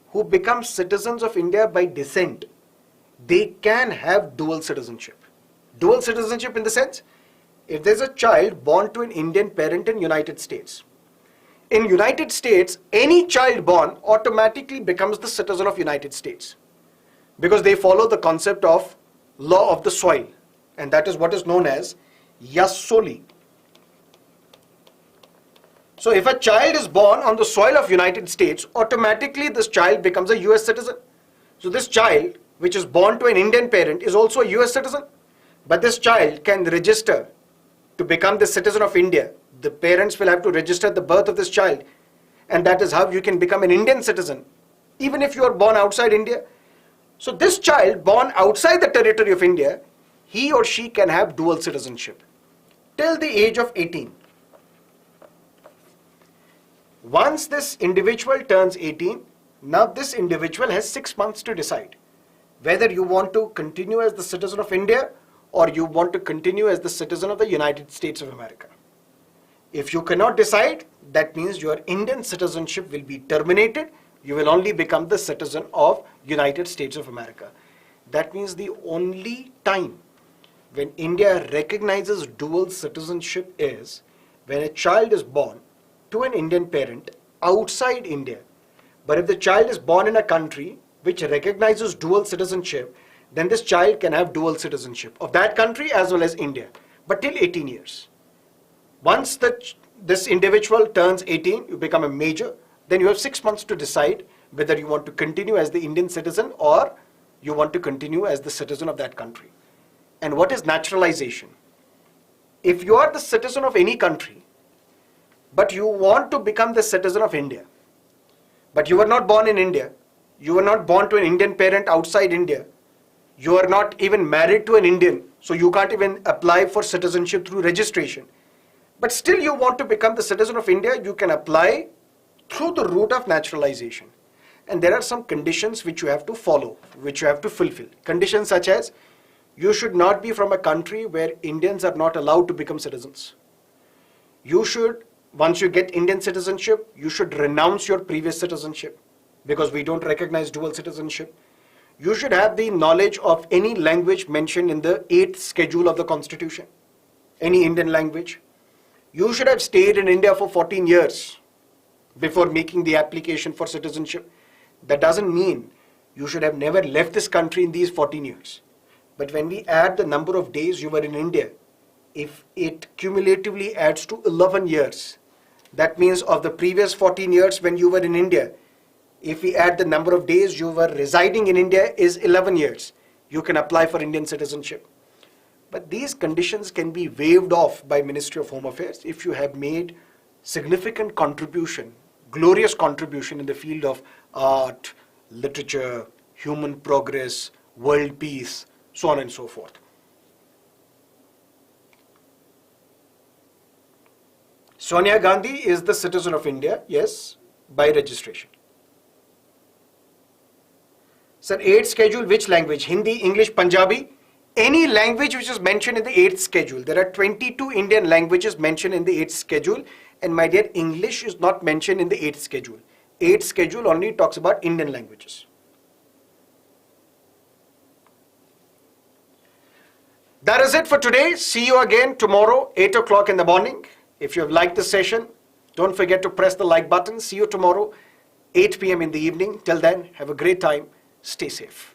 who become citizens of India by descent, they can have dual citizenship. Dual citizenship in the sense, if there's a child born to an Indian parent in United States, in United States, any child born automatically becomes the citizen of United States, because they follow the concept of law of the soil, and that is what is known as jus soli. So if a child is born on the soil of United States, automatically this child becomes a US citizen. So this child, which is born to an Indian parent, is also a US citizen. But this child can register to become the citizen of India. The parents will have to register the birth of this child, and that is how you can become an Indian citizen, even if you are born outside India. So this child born outside the territory of India, he or she can have dual citizenship till the age of 18. Once this individual turns 18, now this individual has 6 months to decide whether you want to continue as the citizen of India or you want to continue as the citizen of the United States of America. If you cannot decide, that means your Indian citizenship will be terminated. You will only become the citizen of United States of America. That means the only time when India recognizes dual citizenship is when a child is born to an Indian parent outside India. But if the child is born in a country which recognizes dual citizenship, then this child can have dual citizenship of that country as well as India, but till 18 years. Once this individual turns 18, you become a major, then you have 6 months to decide whether you want to continue as the Indian citizen or you want to continue as the citizen of that country. And what is naturalization? If you are the citizen of any country, but you want to become the citizen of India, but you were not born in India, you were not born to an Indian parent outside India, you are not even married to an Indian, so you can't even apply for citizenship through registration. But still you want to become the citizen of India, you can apply through the route of naturalization. And there are some conditions which you have to follow, which you have to fulfill. Conditions such as, you should not be from a country where Indians are not allowed to become citizens. You should, once you get Indian citizenship, you should renounce your previous citizenship, because we don't recognize dual citizenship. You should have the knowledge of any language mentioned in the 8th schedule of the Constitution, any Indian language. You should have stayed in India for 14 years before making the application for citizenship. That doesn't mean you should have never left this country in these 14 years. But when we add the number of days you were in India, if it cumulatively adds to 11 years, that means of the previous 14 years when you were in India, if we add the number of days you were residing in India is 11 years, you can apply for Indian citizenship. But these conditions can be waived off by Ministry of Home Affairs if you have made significant contribution, glorious contribution in the field of art, literature, human progress, world peace, so on and so forth. Sonia Gandhi is the citizen of India, yes, by registration. Sir, 8th schedule, which language? Hindi, English, Punjabi? Any language which is mentioned in the 8th schedule. There are 22 Indian languages mentioned in the 8th schedule, and my dear, English is not mentioned in the 8th schedule. 8th schedule only talks about Indian languages. That is it for today. See you again tomorrow, 8 o'clock in the morning. If you have liked the session, don't forget to press the like button. See you tomorrow, 8 p.m. in the evening. Till then, have a great time. Stay safe.